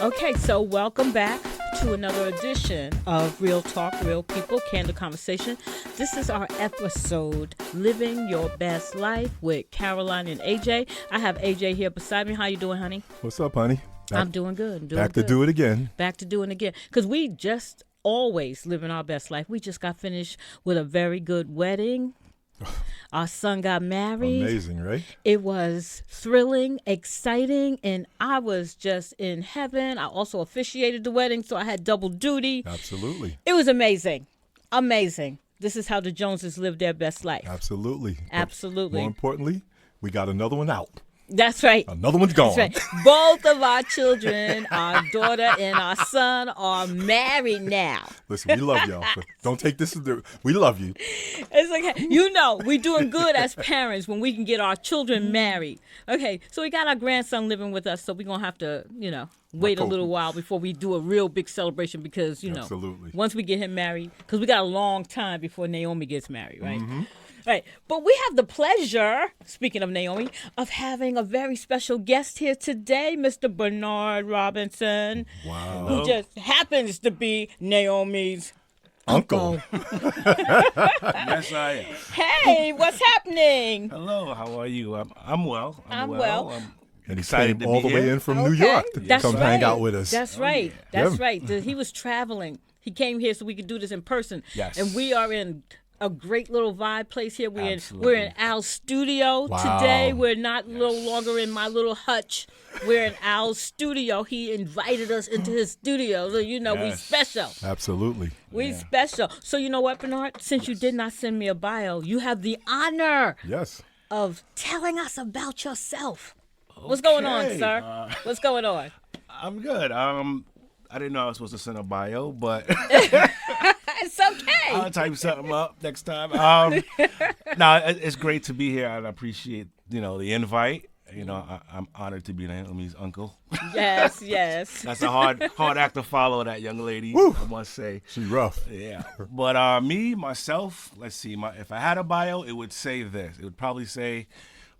Okay, so welcome back to another edition of Real Talk, Real People, Candid Conversation. This is our episode, Living Your Best Life with Karoline and AJ. I have AJ here beside me. How you doing, honey? What's up, honey? I'm doing good. Back to do it again. Back to doing it again. Because we just always living our best life. We just got finished with a very good wedding. Our son got married. Amazing, right? It was thrilling, exciting, and I was just in heaven. I also officiated the wedding, so I had double duty. Absolutely. It was amazing. Amazing. This is how the Joneses live their best life. Absolutely. Absolutely. But more importantly, we got another one out. That's right. Another one's gone. That's right. Both of our children, our daughter and our son, are married now. Listen, we love y'all. But don't take this as we love you. It's like, you know, we're doing good as parents when we can get our children married. Okay, so we got our grandson living with us, so we're going to have to, wait a little while before we do a real big celebration because, Absolutely. Once we get him married, because we got a long time before Naomi gets married, right? Mm-hmm. Right. But we have the pleasure, speaking of Naomi, of having a very special guest here today, Mr. Bernard Robinson. Wow. Who just happens to be Naomi's Uncle. Yes, I am. Hey, what's happening? Hello, how are you? I'm well. I'm well. I'm And he excited came to all be the way here. in from Okay. New York to That's come right. hang out with us. That's right. That's right. He was traveling. He came here so we could do this in person. Yes. And we are in a great little vibe place here. We're Absolutely. in Al's studio Wow. today. We're not no longer in my little hutch. We're in Al's studio. He invited us into his studio. So, we Yes. special. Absolutely. We special. So you know what, Bernard? Since you did not send me a bio, you have the honor Yes. of telling us about yourself. What's going on, Okay. sir? What's going on? I'm good. I didn't know I was supposed to send a bio, but It's okay. I'll type something up next time. No, it's great to be here. I appreciate the invite. I'm honored to be Naomi's uncle. Yes, yes. That's a hard act to follow, that young lady. I must say. She's rough. Yeah, but myself, let's see. If I had a bio, it would say this. It would probably say,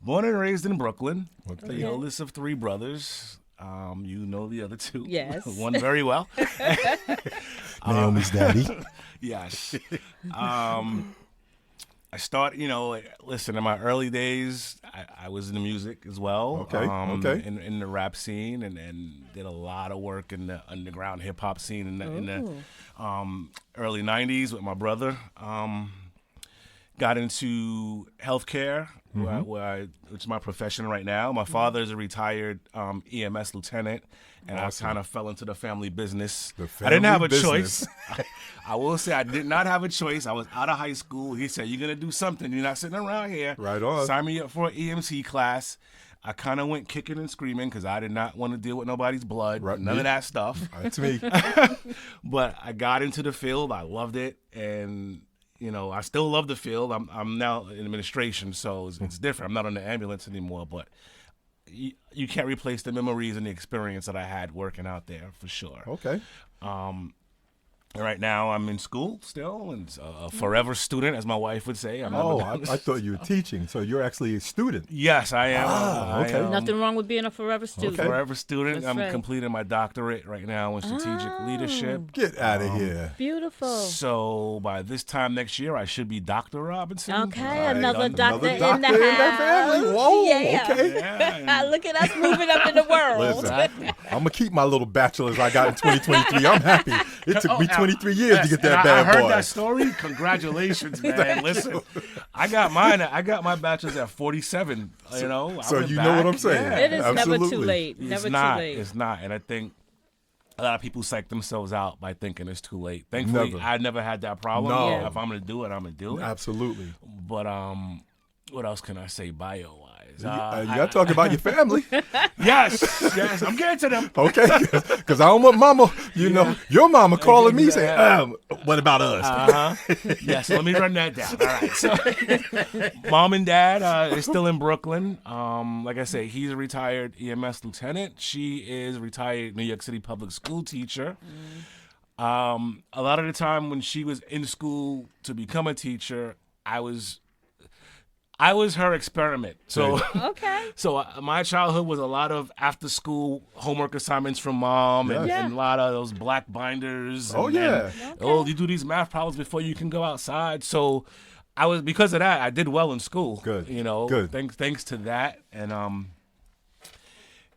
born and raised in Brooklyn, Okay. the oldest of three brothers. You know the other two. Yes. One very well. Naomi's daddy. Yes. I started, listen, in my early days, I was in the music as well. Okay, okay. In the rap scene and did a lot of work in the underground hip hop scene in the early 90s with my brother. Got into healthcare, which is my profession right now. My father is a retired EMS lieutenant, and Awesome. I kind of fell into the family business. The I didn't family have a business. choice. I will say I did not have a choice. I was out of high school. He said, "You're gonna do something. You're not sitting around here." Right on. Sign me up for an EMT class. I kind of went kicking and screaming because I did not want to deal with nobody's blood, Right, none me. of that stuff. That's me. But I got into the field. I loved it, and I still love the field. I'm now in administration, so it's different. I'm not on the ambulance anymore, but you can't replace the memories and the experience that I had working out there for sure. Okay. Right now, I'm in school still, and a forever student, as my wife would say. I thought you were teaching, so you're actually a student. Yes, I am. okay. I am Nothing wrong with being a forever student. Okay. forever student. That's I'm right. completing my doctorate right now in strategic leadership. Get out of here. Beautiful. So by this time next year, I should be Dr. Robinson. Okay, Right, another done. doctor, Another doctor in the in house. that family. Whoa, Yeah. okay. Yeah, and- Look at us moving up in the world. Listen, Exactly. I'm going to keep my little bachelor's I got in 2023. I'm happy. It took me 23 years to get that and bad I heard boy. that story. Congratulations, man. Listen, I got mine. I got my bachelor's at 47. I So went you know what back. I'm saying. Yeah. It is never too Absolutely. late. It's Never not. too late. It's not. And I think a lot of people psych themselves out by thinking it's too late. Thankfully, Never. I never had that problem. No. Yeah, if I'm gonna do it, I'm gonna do it. Absolutely. But what else can I say bio wise? You got to talk about your family. Yes, I'm getting to them. Okay, because I don't want mama, your mama calling me saying, what about us? Yes, let me run that down. All right. So, mom and dad is still in Brooklyn. Like I say, he's a retired EMS lieutenant. She is a retired New York City public school teacher. A lot of the time when she was in school to become a teacher, I I was her experiment. So Okay. So my childhood was a lot of after-school homework assignments from mom, and, Yeah. and a lot of those black binders. Oh, and, yeah. oh, you do these math problems before you can go outside. So because of that, I did well in school. Good. You know, Good. Thanks to that, and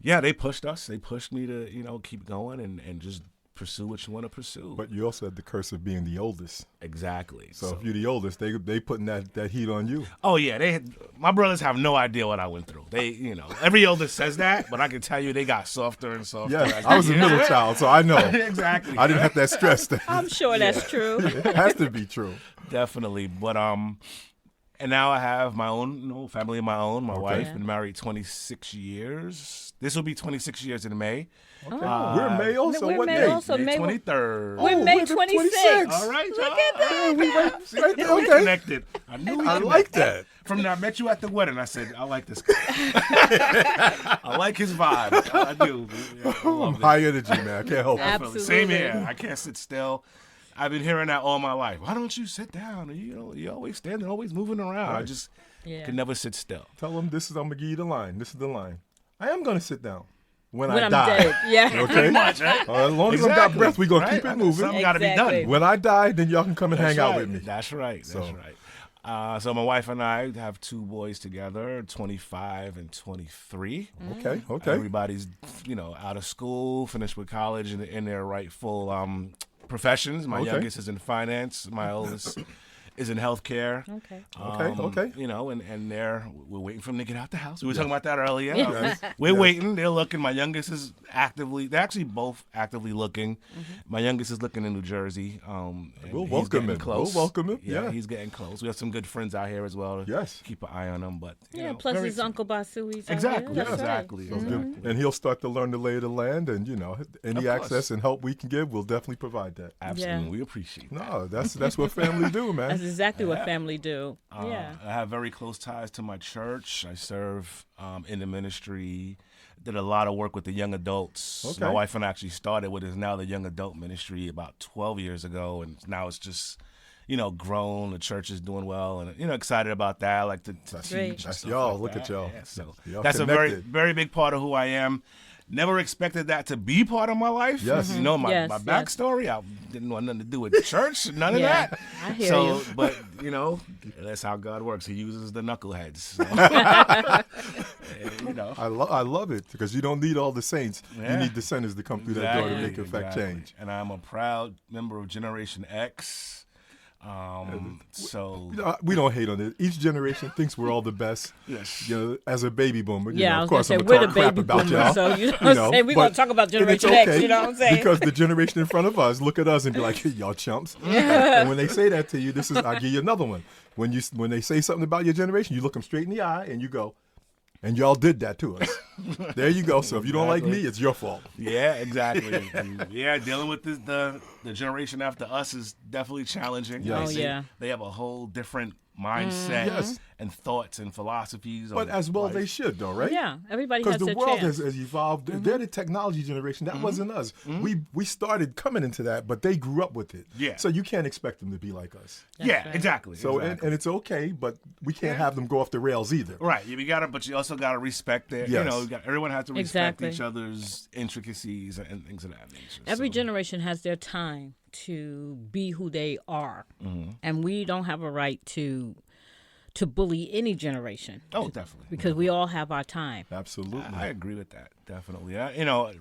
yeah, they pushed us. They pushed me to keep going and just pursue what you want to pursue. But you also had the curse of being the oldest. Exactly. So if you're the oldest, they putting that heat on you. Oh yeah, my brothers have no idea what I went through. They, every oldest says that, but I can tell you they got softer and softer. Yeah, I was a middle child, so I know. Exactly. I didn't have that stress. I'm sure that's true. It has to be true. Definitely, but and now I have my own, family of my own. My wife's been married 26 years. This will be 26 years in May. Okay. We're May also. We're What May day? also. May May 23rd. We're May 26th. All right, Look at that. See, Right there, we okay. connected. I knew we I connected. like that. From when I met you at the wedding, I said, I like this guy. I like his vibe. I do. Yeah, I love it. High energy, man. I can't help it. Definitely. Same here. I can't sit still. I've been hearing that all my life. Why don't you sit down? You always standing, always moving around. I Right. just Yeah. can never sit still. Tell them I'm going to give you the line. This is the line. I am going to sit down when When I I'm die. dead. Yeah. Okay? Much, right? As long as I got Exactly. breath, we're going to Right? keep it moving. Something got to be Exactly. done. When I die, then y'all can come and hang out with me. That's right. That's So- right. So my wife and I have 2 boys together, 25 and 23. Okay, okay. Everybody's, out of school, finished with college, and in their rightful professions. My Okay. youngest is in finance. My oldest is in healthcare. Okay. Okay. And we're waiting for them to get out the house. We were talking about that earlier. Yes. We're waiting. They're looking. My youngest is they're actually both actively looking. My youngest is looking in New Jersey. And We'll he's welcome getting him. Close. We'll welcome him. Yeah, Yeah. he's getting close. We have some good friends out here as well. Yes. Keep an eye on him. But Yeah, plus his Uncle Basui's Exactly. That's Exactly. So exactly. And he'll start to learn the lay of the land, and any course. access and help we can give, we'll definitely provide that. Absolutely. Yeah. We appreciate that. No, that's what family do, man. That's exactly what family do. Yeah. I have very close ties to my church. I serve in the ministry. Did a lot of work with the young adults. Okay. My wife and I actually started what is now the young adult ministry about 12 years ago, and now it's just, grown. The church is doing well, and excited about that. I like to Great. teach. and That's stuff y'all. like Look that. at y'all. Yeah, so Y'all that's a very, connected. very big part of who I am. Never expected that to be part of my life. Yes. My Yes, my yes. backstory. I didn't want nothing to do with church. None of Yeah, that. I hear so, you. but that's how God works. He uses the knuckleheads. So. I love it because you don't need all the saints. You Yeah. need the sinners to come through that door to Exactly, make effect exactly. change. And I'm a proud member of Generation X. So We don't hate on it. Each generation thinks we're all the best. yes. As a baby boomer, Yeah, I of was course gonna I'm say, gonna we're talk the crap baby about boomers, y'all. so you know what I'm saying? We're gonna talk about and it's Generation X, you know what I'm saying? Because the generation in front of us look at us and be like, hey, y'all chumps. And when they say that to you, I'll give you another one. When they say something about your generation, you look them straight in the eye and you go, and y'all did that to us. There you go. So if you don't like me, it's your fault. Yeah, exactly. And dealing with the generation after us is definitely challenging. Yes. Oh, yeah. They have a whole different mindset Yes. and thoughts and philosophies. But on as well life. they should, though, right? Yeah, everybody Because has the their world chance. has evolved. They're the technology generation. That wasn't us. We started coming into that, but they grew up with it. Yeah. So you can't expect them to be like us. Yeah, right. exactly. So exactly. and it's okay, but we can't have them go off the rails either. Right, but you also gotta respect their. Yes. Everyone has to respect Exactly. each other's intricacies and things of that nature. Every so. generation has their time to be who they are, and we don't have a right to bully any generation. Oh, definitely. Because we all have our time. Absolutely. I agree with that. Definitely.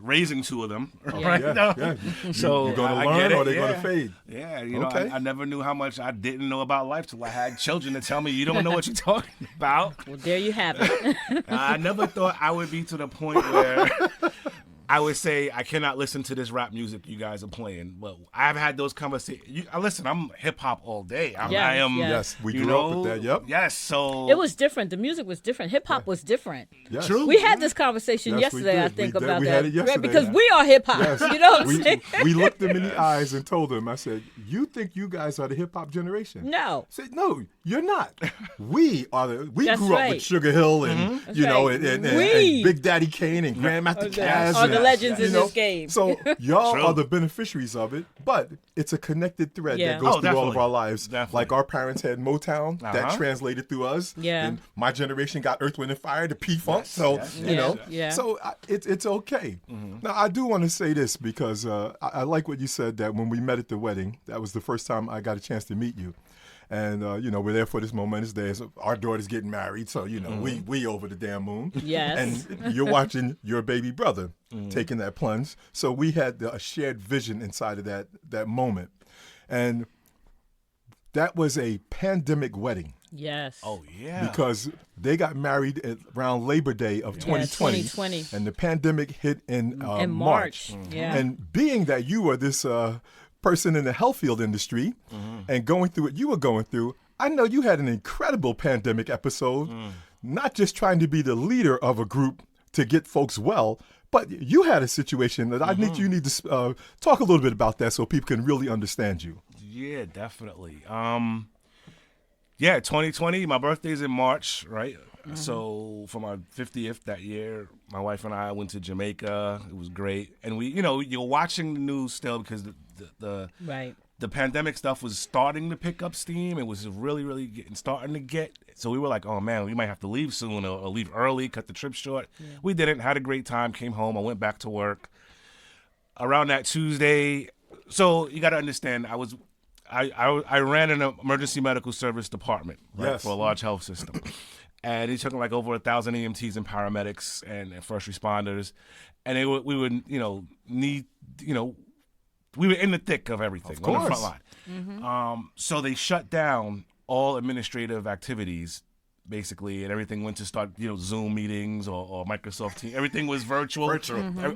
Raising 2 of them. Yeah. Right? Yeah. So You're going to I learn get it, or they're going yeah. to fade. Yeah, Okay. I never knew how much I didn't know about life till I had children to tell me you don't know what you're talking about. Well, there you have it. I never thought I would be to the point where I would say I cannot listen to this rap music you guys are playing. But I've had those conversations. Listen, I'm hip hop all day. Yes, I am. yes. Yes, we grew up with that. Yep. Yes. So It was different. The music was different. Hip hop was different. Yes. True. We had this conversation Yes, we yesterday, I did. think, We did. about We that. had it yesterday. Right, because we are hip hop. Yes. You know what I'm saying? We looked them in the eyes and told them, I said, you think you guys are the hip hop generation? No. I said, no, you're not. We are we That's grew up right. with Sugar Hill and That's and right. and We. Big Daddy Kane and Grandmaster Caz. Oh, the legends in You know, this game. So y'all True. are the beneficiaries of it, but it's a connected thread Yeah. that goes Oh, through all of definitely. our lives. Definitely. Like our parents had Motown, that Uh-huh. translated through us. Yeah. And my generation got Earth, Wind, and Fire, the P-Funk. Yes, So, yes, you know, yeah. so it's okay. Now, I do want to say this because I like what you said, that when we met at the wedding, that was the first time I got a chance to meet you. And, you know, we're there for this momentous day. So our daughter's getting married, so, you know, we over the damn moon. Yes. And you're watching your baby brother taking that plunge. So we had a shared vision inside of that moment. And that was a pandemic wedding Yes. Oh yeah. because they got married around Labor Day of 2020. 2020. And the pandemic hit in in March. Yeah. And being that you were this person in the health field industry and going through what you were going through, I know you had an incredible pandemic episode, not just trying to be the leader of a group to get folks well, but you had a situation that I think you need to talk a little bit about that so people can really understand you. Yeah, definitely. Yeah, 2020. My birthday's in March, right? So for my 50th that year, my wife and I went to Jamaica. It was great, and we, you know, you're watching the news still because the Right. the pandemic stuff was starting to pick up steam. It was really starting to get. So we were like, oh man, we might have to leave soon or leave early, cut the trip short. We didn't. Had a great time. Came home. I went back to work. Around that Tuesday, so you got to understand, I ran an emergency medical service department, right, Yes. for a large health system. And it took like over 1,000 EMTs and paramedics and first responders. And we would, you know, we were in the thick of everything, on the front line. So they shut down all administrative activities, basically, and everything went to start, you know, Zoom meetings or Microsoft Teams. Everything was virtual.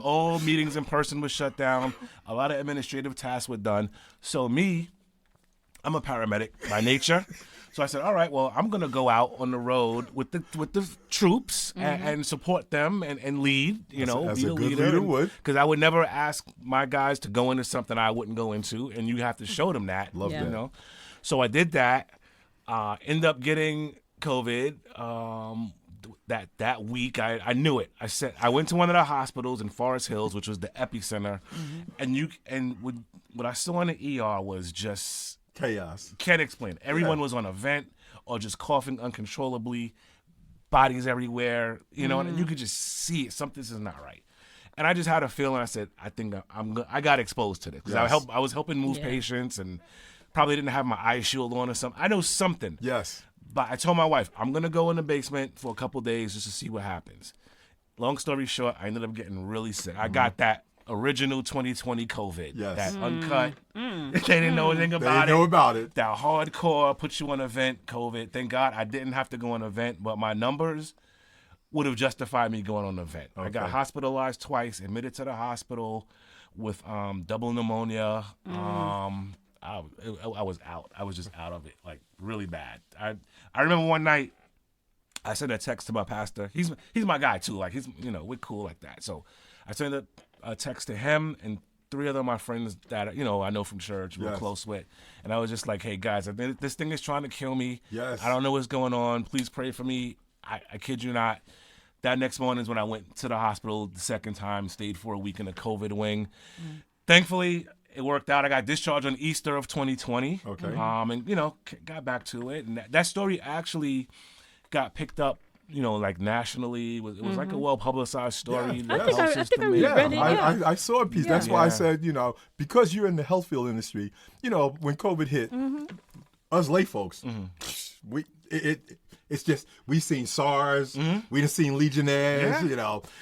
All meetings in person was shut down. A lot of administrative tasks were done. So I'm a paramedic by nature. So I said, all right, well, I'm going to go out on the road with the troops and support them and lead, you know, as be a a good leader. leader would. Because I would never ask my guys to go into something I wouldn't go into, and you have to show them that. Love Yeah. You know? So I did that, ended up getting COVID. That week, I knew it. I went to one of the hospitals in Forest Hills, which was the epicenter, and what I saw in the ER was just Chaos. can't explain it. Everyone was on a vent or just coughing uncontrollably, bodies everywhere, you know, and you could just see it. Something is not right. And I just had a feeling. I said, I think I got exposed to this because Yes. I was helping move patients and probably didn't have my eye shield on or something. I know something. Yes. But I told my wife, I'm going to go in the basement for a couple days just to see what happens. Long story short, I ended up getting really sick. I got that original 2020 COVID. Yes. That uncut. They didn't know anything They about know it. about it. That hardcore, put you on a vent COVID. Thank God I didn't have to go on a vent, but my numbers would have justified me going on the vent. I got Okay. hospitalized twice, admitted to the hospital with double pneumonia. I was out. I was just out of it, like really bad. I remember one night I sent a text to my pastor. He's my guy too. Like we're cool like that. So I sent a text to him and 3 other of my friends that I know from church, real Yes. close with, and I was just like, hey guys, I think this thing is trying to kill me. Yes. I don't know what's going on. Please pray for me. I kid you not. That next morning is when I went to the hospital the second time, stayed for a week in a COVID wing. Thankfully, it worked out. I got discharged on Easter of 2020. Okay. And got back to it. And that story actually got picked up, like nationally. It was like a well-publicized story. Yeah. The I think health I system read made Yeah, read it, yeah. I saw a piece. That's why I Yeah. said, because you're in the health field industry, when COVID hit, us lay folks, it's just, we seen SARS, we done seen Legionnaires,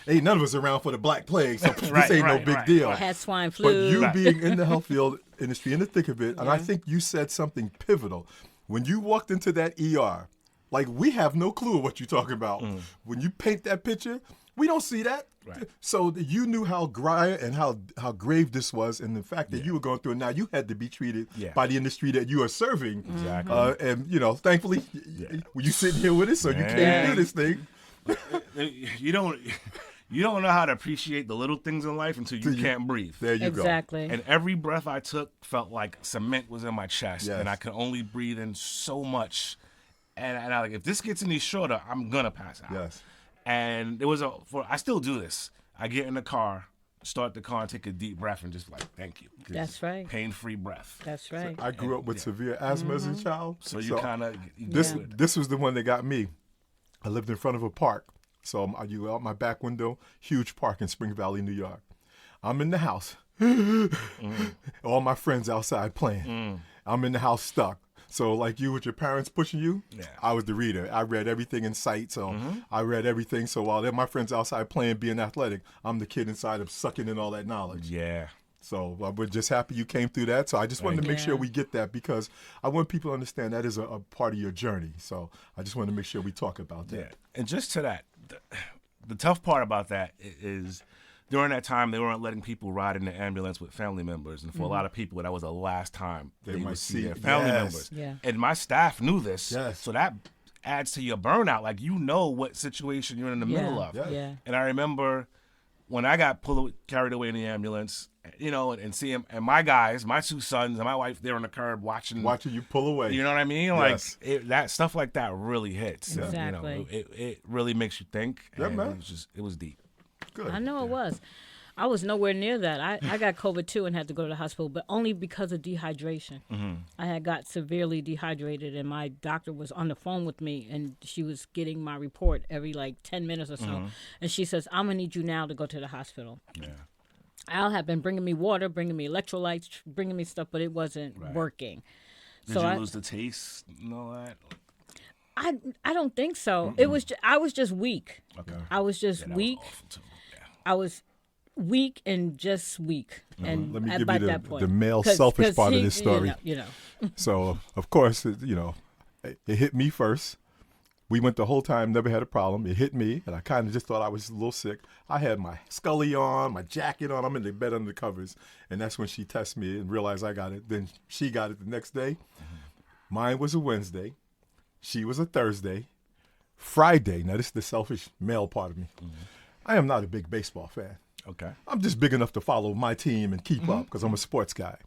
ain't none of us around for the Black Plague, so this ain't no big deal. Had swine But flu. you being in the health field industry, in the thick of it, and I think you said something pivotal. When you walked into that ER, like we have no clue what you're talking about. When you paint that picture, we don't see that. Right. So you knew how dire and how grave this was, and the fact that you were going through it. Now you had to be treated by the industry that you are serving. Exactly. And thankfully, you sitting here with us, so you can't do this thing. You don't know how to appreciate the little things in life until you can't breathe. There you Exactly. And every breath I took felt like cement was in my chest, Yes. and I could only breathe in so much. And I if this gets any shorter, I'm gonna pass out. Yes. And there was I still do this. I get in the car start the car and take a deep breath and just like, thank you. That's right. Pain-free breath. That's right. I grew up with severe asthma as a child. So you kind of this was the one that got me. I lived in front of a park, so you out my back window, huge park in Spring Valley, New York. I'm in the house, all my friends outside playing. I'm in the house stuck. So like you with your parents pushing you, I was the reader. I read everything in sight, so I read everything. So while my friends outside playing, being athletic, I'm the kid inside of sucking in all that knowledge. Yeah. So we're just happy you came through that. So I just wanted to make sure we get that because I want people to understand that is a part of your journey. So I just want to make sure we talk about that. Yeah. And just to that, the tough part about that is during that time, they weren't letting people ride in the ambulance with family members. And for a lot of people, that was the last time they would see their family members. Yeah. And my staff knew this. Yes. So that adds to your burnout. Like, you know what situation you're in the middle of. Yeah. And I remember when I got carried away in the ambulance, you know, and seeing, and my guys, my two sons and my wife, they're on the curb watching you pull away. You know what I mean? Yes. Like, that stuff like that really hits. Exactly. You know, it really makes you think. Yeah, and man. It was deep. Good. I know it was. I was nowhere near that. I got COVID too and had to go to the hospital, but only because of dehydration. I had got severely dehydrated, and my doctor was on the phone with me, and she was getting my report every like 10 minutes or so. And she says, I'm going to need you now to go to the hospital. Yeah. Al had been bringing me water, bringing me electrolytes, bringing me stuff, but it wasn't working. Did you lose the taste and all that? I don't think so. It was I was just weak. Okay. I was just weak. Was awful too. Yeah. I was weak and just weak. And Let me at give by you that point, the male 'Cause selfish part he, of this story. You know. So, of course, it hit me first. We went the whole time, never had a problem. It hit me, and I kind of just thought I was a little sick. I had my scully on, my jacket on. I'm in the bed under the covers, and that's when she tested me and realized I got it. Then she got it the next day. Mine was a Wednesday. She was a Thursday. Friday, now this is the selfish male part of me. I am not a big baseball fan. Okay. I'm just big enough to follow my team and keep up because I'm a sports guy.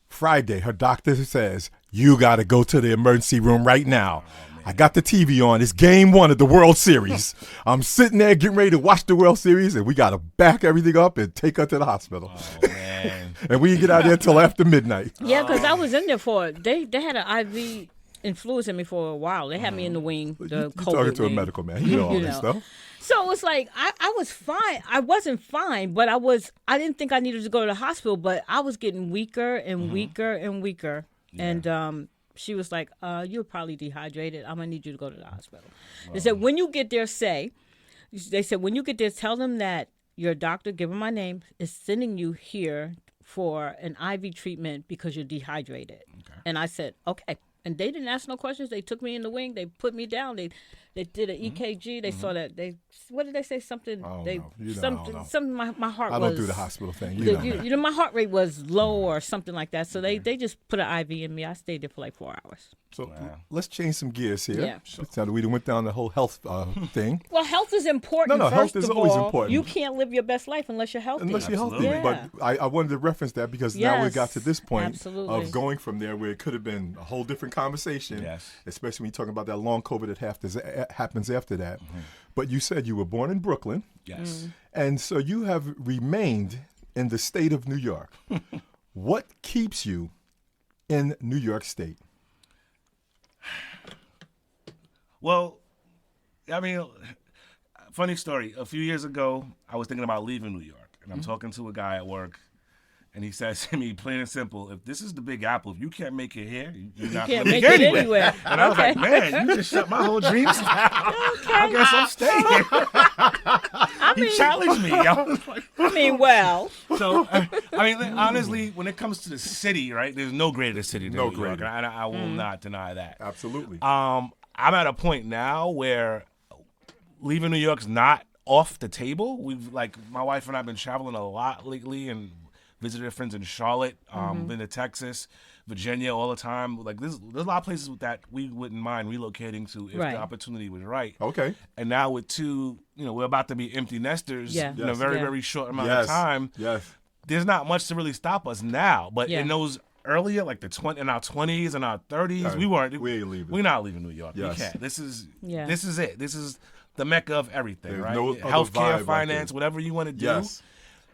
Friday, her doctor says, you got to go to the emergency room right now. I got the TV on. It's game 1 of the World Series. I'm sitting there getting ready to watch the World Series, and we got to back everything up and take her to the hospital. Oh, man. And we didn't get out there until after midnight. Yeah, because I was in there for they had an IV influencing me for a while. They had me in the wing, the You're COVID talking to a wing. medical man. You know all this stuff. So it was like I was fine. I wasn't fine, but I didn't think I needed to go to the hospital, but I was getting weaker and weaker and weaker. Yeah. And she was like, you're probably dehydrated. I'm gonna need you to go to the hospital. They said when you get there, when you get there, tell them that your doctor, give them my name, is sending you here for an IV treatment because you're dehydrated. Okay. And I said, okay. And they didn't ask no questions. They took me in the wing. They put me down. They did an EKG. They saw that. What did they say? Something. Something. My heart was. I don't do the hospital thing. You know, my heart rate was low or something like that. So they just put an IV in me. I stayed there for like 4 hours. So let's change some gears here. Yeah. So we went down the whole health thing. Well, health is important. No, health first is of always all, important. You can't live your best life unless you're healthy. Yeah. But I wanted to reference that because now we got to this point of going from there where it could have been a whole different conversation, especially when you're talking about that long COVID that happens after that. But you said you were born in Brooklyn. Yes. And so you have remained in the state of New York. What keeps you in New York State? Well, I mean, funny story. A few years ago, I was thinking about leaving New York, and I'm talking to a guy at work, and he says to me, plain and simple, if this is the Big Apple, if you can't make it here, you're not going to make it anywhere. And I was like, man, you just shut my whole dreams down. I guess I'm staying. He challenged me. I was like, So, I mean, honestly, when it comes to the city, right, there's no greater city than New York, and I will not deny that. Absolutely. I'm at a point now where leaving New York's not off the table. My wife and I have been traveling a lot lately and visited friends in Charlotte, been to Texas, Virginia all the time. Like there's a lot of places that we wouldn't mind relocating to if the opportunity was right. Okay. And now with we're about to be empty nesters in a very, very short amount of time. Yes. There's not much to really stop us now. But in those earlier, like in our 20s and our 30s, we ain't leaving. We're not leaving New York. Yes. We can't. This is it. This is the mecca of everything, There's right? no Healthcare, vibe finance, like whatever you want to do. Yes.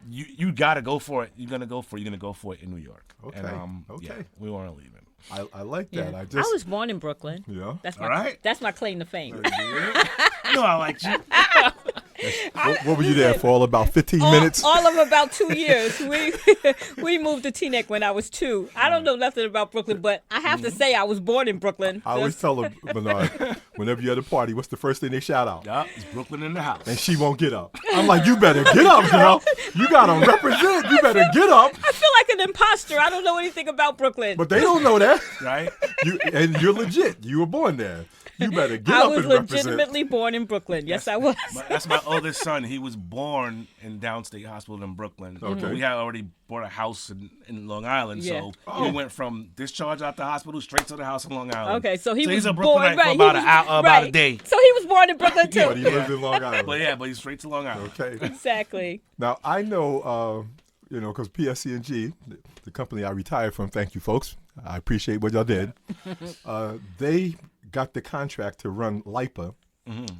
you got to go for it. You're gonna go for it in New York. Okay. And, Okay. Yeah, we weren't leaving. I like that. Yeah. I was born in Brooklyn. Yeah. That's my All right. That's my claim to fame. No, I liked you. What were you there for? All about 15 minutes? All of about 2 years. We moved to Teaneck when I was 2. I don't know nothing about Brooklyn, but I have to say I was born in Brooklyn. I always tell her, Bernard, whenever you're at a party, what's the first thing they shout out? Yeah, it's Brooklyn in the house. And she won't get up. I'm like, you better get up, girl. You got to represent. You better get up. I feel like an imposter. I don't know anything about Brooklyn. But they don't know that. Right? And you're legit. You were born there. You better get I up was and represent. legitimately born in Brooklyn. Yes, I was. That's my oldest son. He was born in Downstate Hospital in Brooklyn. Okay. We had already bought a house in Long Island, Yeah. so we went from discharge out the hospital straight to the house in Long Island. Okay, so he was he's a born Brooklynite for about an hour, about a day. So he was born in Brooklyn too. But he lived in Long Island. But he's straight to Long Island. Okay. Exactly. Now, I know, because PSC&G, the company I retired from, thank you, folks. I appreciate what y'all did. They got the contract to run LIPA,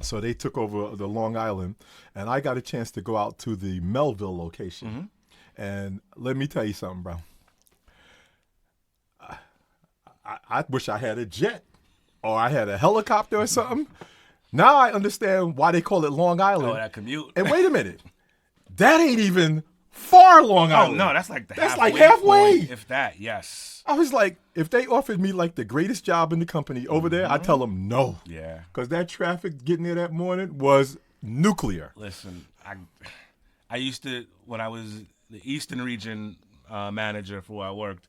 so they took over the Long Island, and I got a chance to go out to the Melville location. And let me tell you something, bro. I wish I had a jet or I had a helicopter or something. Now I understand why they call it Long Island. Oh, that commute. And wait a minute. That ain't even far Long Oh, Island. no, that's like halfway halfway. point, if that, yes. I was like, if they offered me like the greatest job in the company over there, I'd tell them no. Yeah. Because that traffic getting there that morning was nuclear. Listen, I used to, when I was the Eastern Region manager for where I worked,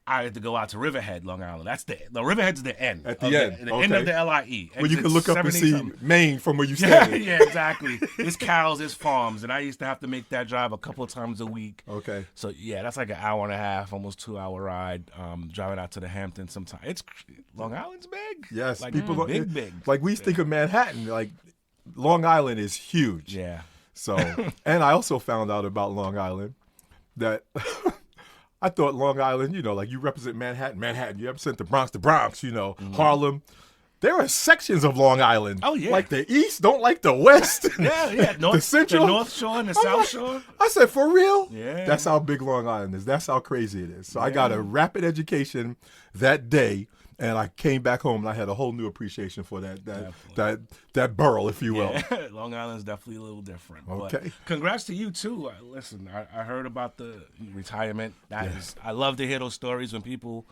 I had to go out to Riverhead, Long Island. That's the Riverhead's the end. At the end. The end of the LIE. Well, you can look up and see 70-something. Maine from where you Yeah, standing. yeah, exactly. It's cows, it's farms, and I used to have to make that drive a couple of times a week. Okay. So yeah, that's like an hour and a half, almost 2-hour ride, driving out to the Hamptons. Sometimes it's Long Island's big. Yes, like, people big. Like we think of Manhattan, like Long Island is huge. Yeah. So, and I also found out about Long Island that I thought Long Island, like you represent Manhattan, you represent the Bronx, Harlem. There are sections of Long Island. Oh, yeah. Like the East don't like the West. Yeah. The Central. The North Shore and the South Shore. I said, for real? Yeah. That's how big Long Island is. That's how crazy it is. So I got a rapid education that day, and I came back home and I had a whole new appreciation for that borough, if you will. Yeah. Long Island's definitely a little different. Okay. But congrats to you too. Listen, I heard about the retirement. I love to hear those stories when people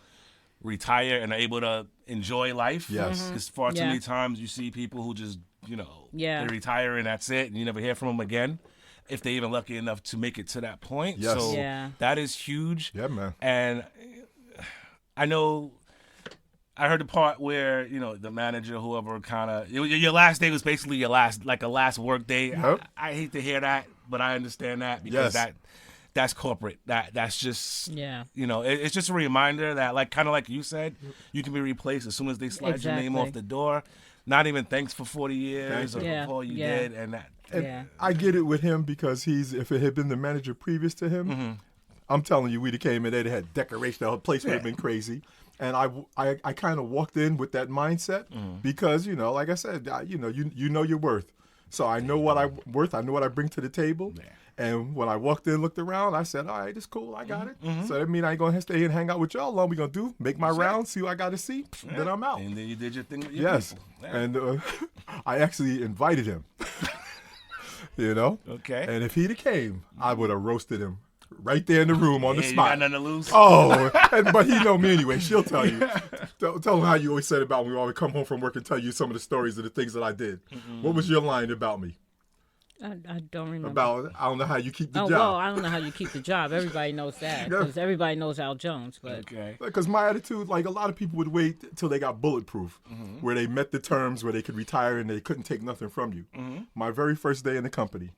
retire and are able to enjoy life. Yes. Because far too many times you see people who just, they retire and that's it, and you never hear from them again, if they even lucky enough to make it to that point. Yes. So Yeah. that is huge. Yeah, man. And I know I heard the part where, the manager, whoever kind of, your last day was basically your last work day. Yep. I hate to hear that, but I understand that because that's corporate. That's just, it's just a reminder that, kind of like you said, you can be replaced as soon as they slide your name off the door. Not even thanks for 40 years or for all you did. And I get it with him because if it had been the manager previous to him, I'm telling you, we'd have came in, they'd have had decoration, the whole place would have been crazy. And I kind of walked in with that mindset because, like I said, you know your worth. So I know what I'm worth. I know what I bring to the table. Yeah. And when I walked in, looked around, I said, all right, it's cool. I got it. So that means I ain't going to stay here and hang out with y'all. All we going to do, make my rounds, see what I got to see, then I'm out. And then you did your thing with your people. Yeah. And I actually invited him, Okay. And if he'd have came, I would have roasted him right there in the room on the spot. You got nothing to lose? Oh, but he know me anyway. She'll tell you. Tell him how you always said about me when I would come home from work and tell you some of the stories of the things that I did. What was your line about me? I don't remember. About, I don't know how you keep the job. Well, I don't know how you keep the job. Everybody knows that because everybody knows Al Jones. But because my attitude, like a lot of people would wait till they got bulletproof, where they met the terms where they could retire and they couldn't take nothing from you. My very first day in the company,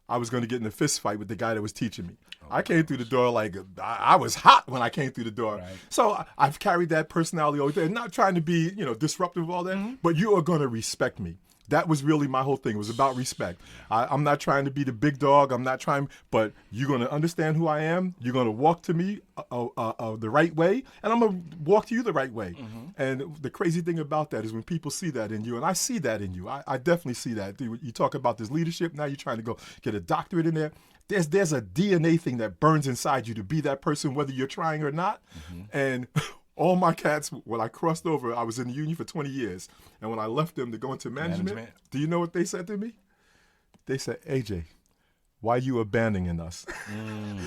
I was going to get in a fist fight with the guy that was teaching me. I came through the door like I was hot when I came through the door. Right. So I've carried that personality over there, not trying to be disruptive all that, but you are going to respect me. That was really my whole thing. It was about respect. I'm not trying to be the big dog. I'm not trying, but you're going to understand who I am. You're going to walk to me the right way, and I'm going to walk to you the right way. And the crazy thing about that is when people see that in you, and I see that in you. I definitely see that. You talk about this leadership. Now you're trying to go get a doctorate in there. there's a DNA thing that burns inside you to be that person, whether you're trying or not. And all my cats, when I crossed over, I was in the union for 20 years. And when I left them to go into management, do you know what they said to me? They said, AJ, why you abandoning us?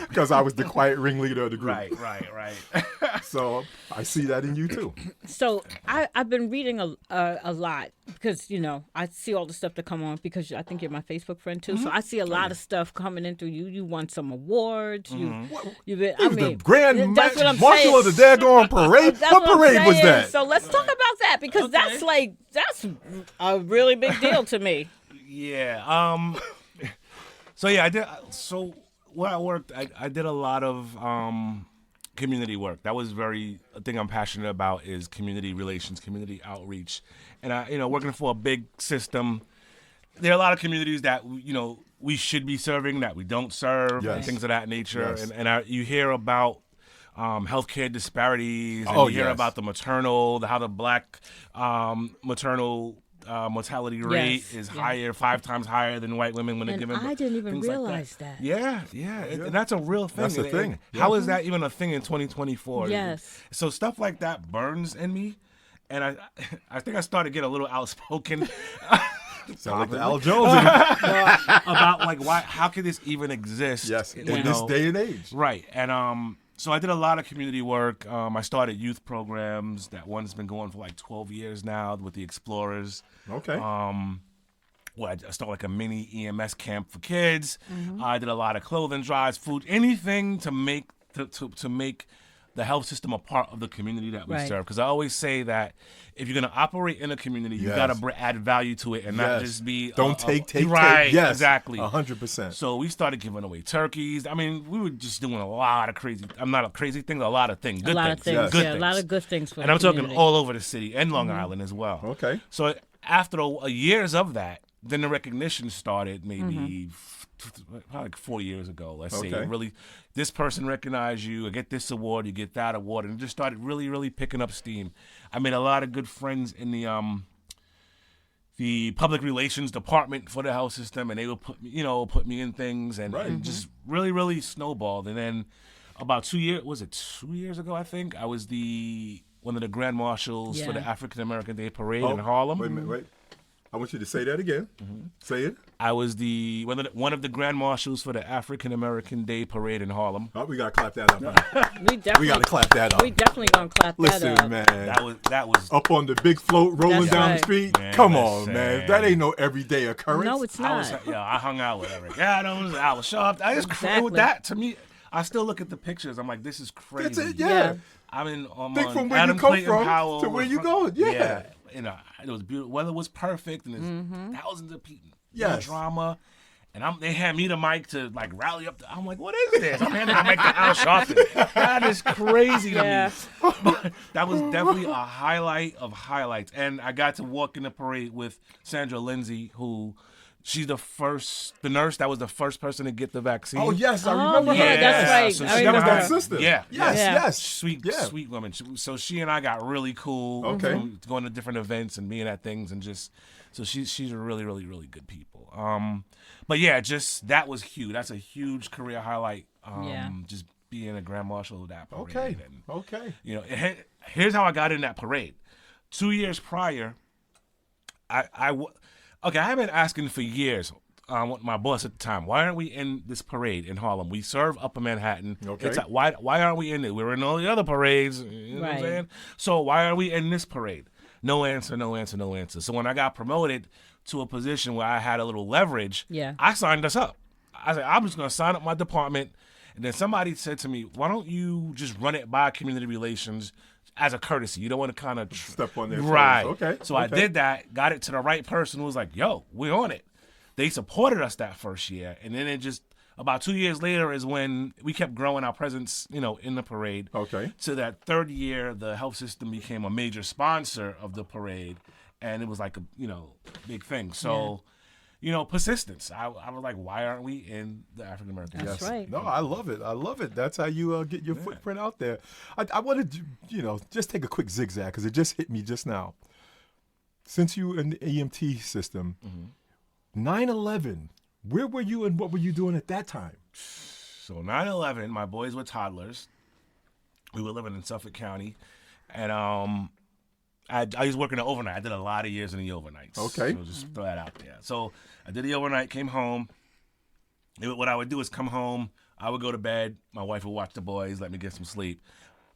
Because I was the quiet ringleader of the group. Right. So I see that in you too. So I've been reading a lot because, you know, I see all the stuff that come on because I think you're my Facebook friend too. So I see a lot of stuff coming in through you. You won some awards. You've been, The Grand that's what I'm Marshal of the daggone parade. That's What I'm parade was saying. that? So let's talk about that because that's a really big deal to me. Yeah. So yeah, I did. So where I worked, I did a lot of community work. That was a thing I'm passionate about is community relations, community outreach, and working for a big system. There are a lot of communities that we should be serving that we don't serve, and things of that nature. Yes. And you hear about healthcare disparities, and you hear about the maternal, how the black maternal mortality rate is higher, 5 times higher than white women when they're given. I didn't even realize that. that. Yeah. And that's a real thing. That's a thing. How is that even a thing in 2024? Yes. So stuff like that burns in me, and I think I started getting a little outspoken. Sound like the Al Jones about like how could this even exist? Yes, in this day and age. Right. And so I did a lot of community work. I started youth programs. That one's been going for like 12 years now with the Explorers. Okay. I started like a mini EMS camp for kids. I did a lot of clothing drives, food, anything to make to make the health system a part of the community that we serve. Because I always say that if you're going to operate in a community, you got to add value to it and not just be take. Right, yes, exactly. 100%. So we started giving away turkeys. I mean, we were just doing a lot of crazy. I'm not a crazy thing, a lot of things. Good things. Yes. Good a things. lot of good things for and the I'm community. talking all over the city and Long Island as well. Okay. So after years of that, then the recognition started maybe probably like 4 years ago, let's say. Really, this person recognized you, I get this award, you get that award, and it just started really, really picking up steam. I made a lot of good friends in the public relations department for the health system, and they would put me in things, and just really, really snowballed. And then about 2 years ago, I think, I was one of the grand marshals for the African American Day Parade in Harlem. Wait a minute, wait. I want you to say that again. Say it. I was one of the grand marshals for the African American Day Parade in Harlem. Oh, we gotta clap that up. We gotta clap that up. We definitely gonna clap that up. Listen, man. That was up on the big float rolling That's down right. the street. Man, Come listen. on, man. That ain't no everyday occurrence. No, it's not. I hung out with Eric Adams. I was sharp. I just with that to me. I still look at the pictures. I'm like, this is crazy. That's it. Yeah. I mean, Think from where Adam you come Clayton from Powell to where you going. Yeah. It was beautiful. Weather was perfect, and there's thousands of people. Yes. Drama. And they had me the mic to like rally up. I'm like, what is this? I'm handing the mic to Al Sharpton. That is crazy to me. But that was definitely a highlight of highlights. And I got to walk in the parade with Sandra Lindsay, who she's the nurse that was the first person to get the vaccine. Oh yes, I remember her. Yeah, that's right. So I That was remember that her. sister. Yeah. Yes. Sweet woman. So she and I got really cool. Okay. From going to different events and being at things and just so she's a really, really, really good people. But yeah, just that was huge. That's a huge career highlight. Just being a grand marshal of that parade. Okay. Here's how I got in that parade. 2 years prior, I have been asking for years. My boss at the time, why aren't we in this parade in Harlem? We serve Upper Manhattan. Okay. Why aren't we in it? We were in all the other parades. You know what I'm saying? So why are we in this parade? No answer. So when I got promoted to a position where I had a little leverage, I signed us up. I said, I'm just going to sign up my department. And then somebody said to me, why don't you just run it by community relations as a courtesy? You don't want to kind of step on their toes. Right. Okay. So I did that, got it to the right person who was like, yo, we're on it. They supported us that first year. And then it just, about 2 years later is when we kept growing our presence, in the parade. Okay. So that third year, the health system became a major sponsor of the parade. And it was like a, big thing. So, persistence. I was like, why aren't we in the African American? That's right. No, I love it. That's how you get your footprint out there. I wanted to, just take a quick zigzag because it just hit me just now. Since you in the EMT system, 9/11, where were you and what were you doing at that time? So 9/11, my boys were toddlers. We were living in Suffolk County, and I was working the overnight. I did a lot of years in the overnights. Okay. So just throw that out there. So I did the overnight, came home. What I would do is come home. I would go to bed. My wife would watch the boys, let me get some sleep.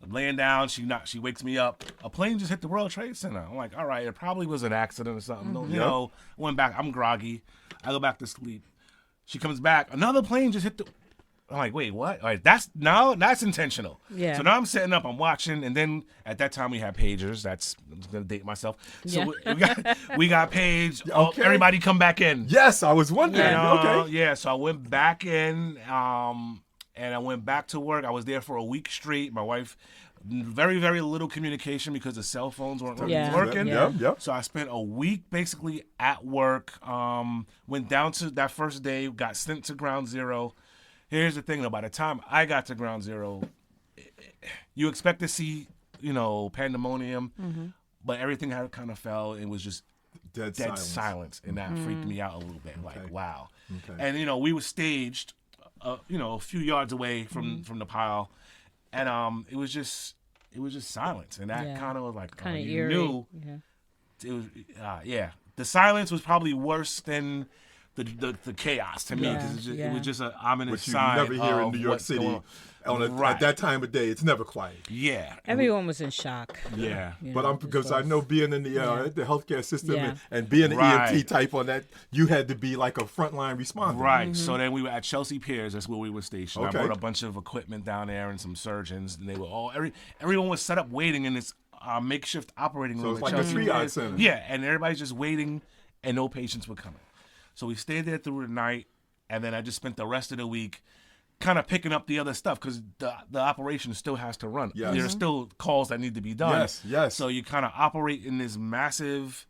I'm laying down. She wakes me up. A plane just hit the World Trade Center. I'm like, all right, it probably was an accident or something. You know, I went back. I'm groggy. I go back to sleep. She comes back. Another plane just hit the. I'm like, wait, what? All right, that's intentional. Yeah. So now I'm setting up. I'm watching, and then at that time we had pagers. I'm just gonna date myself. So we got page. Okay. Everybody come back in. Yes, I was wondering. Okay. Yeah. So I went back in. And I went back to work. I was there for a week straight. My wife, very, very little communication because the cell phones weren't really working. Yeah. So I spent a week basically at work. Went down to that first day, got sent to ground zero. Here's the thing, though. By the time I got to ground zero, you expect to see, pandemonium, but everything had kind of fell. It was just dead silence. And that freaked me out a little bit. Like, wow. Okay. And, we were staged. A few yards away from the pile, and it was just silence, and that kind of was like kind of you eerie. knew it was the silence was probably worse than the chaos to me because it was just an ominous sign. Which you never hear in New York City. At that time of day, it's never quiet. Yeah, everyone was in shock. Yeah, but because I know being in the healthcare system and being an EMT type on that, you had to be like a frontline responder. Right. So then we were at Chelsea Piers. That's where we were stationed. Okay. I brought a bunch of equipment down there and some surgeons, and they were everyone was set up waiting in this makeshift operating room. So it's at like a Chelsea triage Piers. center. Yeah, and everybody's just waiting, and no patients were coming. So we stayed there through the night, and then I just spent the rest of the week kind of picking up the other stuff because the operation still has to run. Yes. There's still calls that need to be done. Yes. So you kind of operate in this massive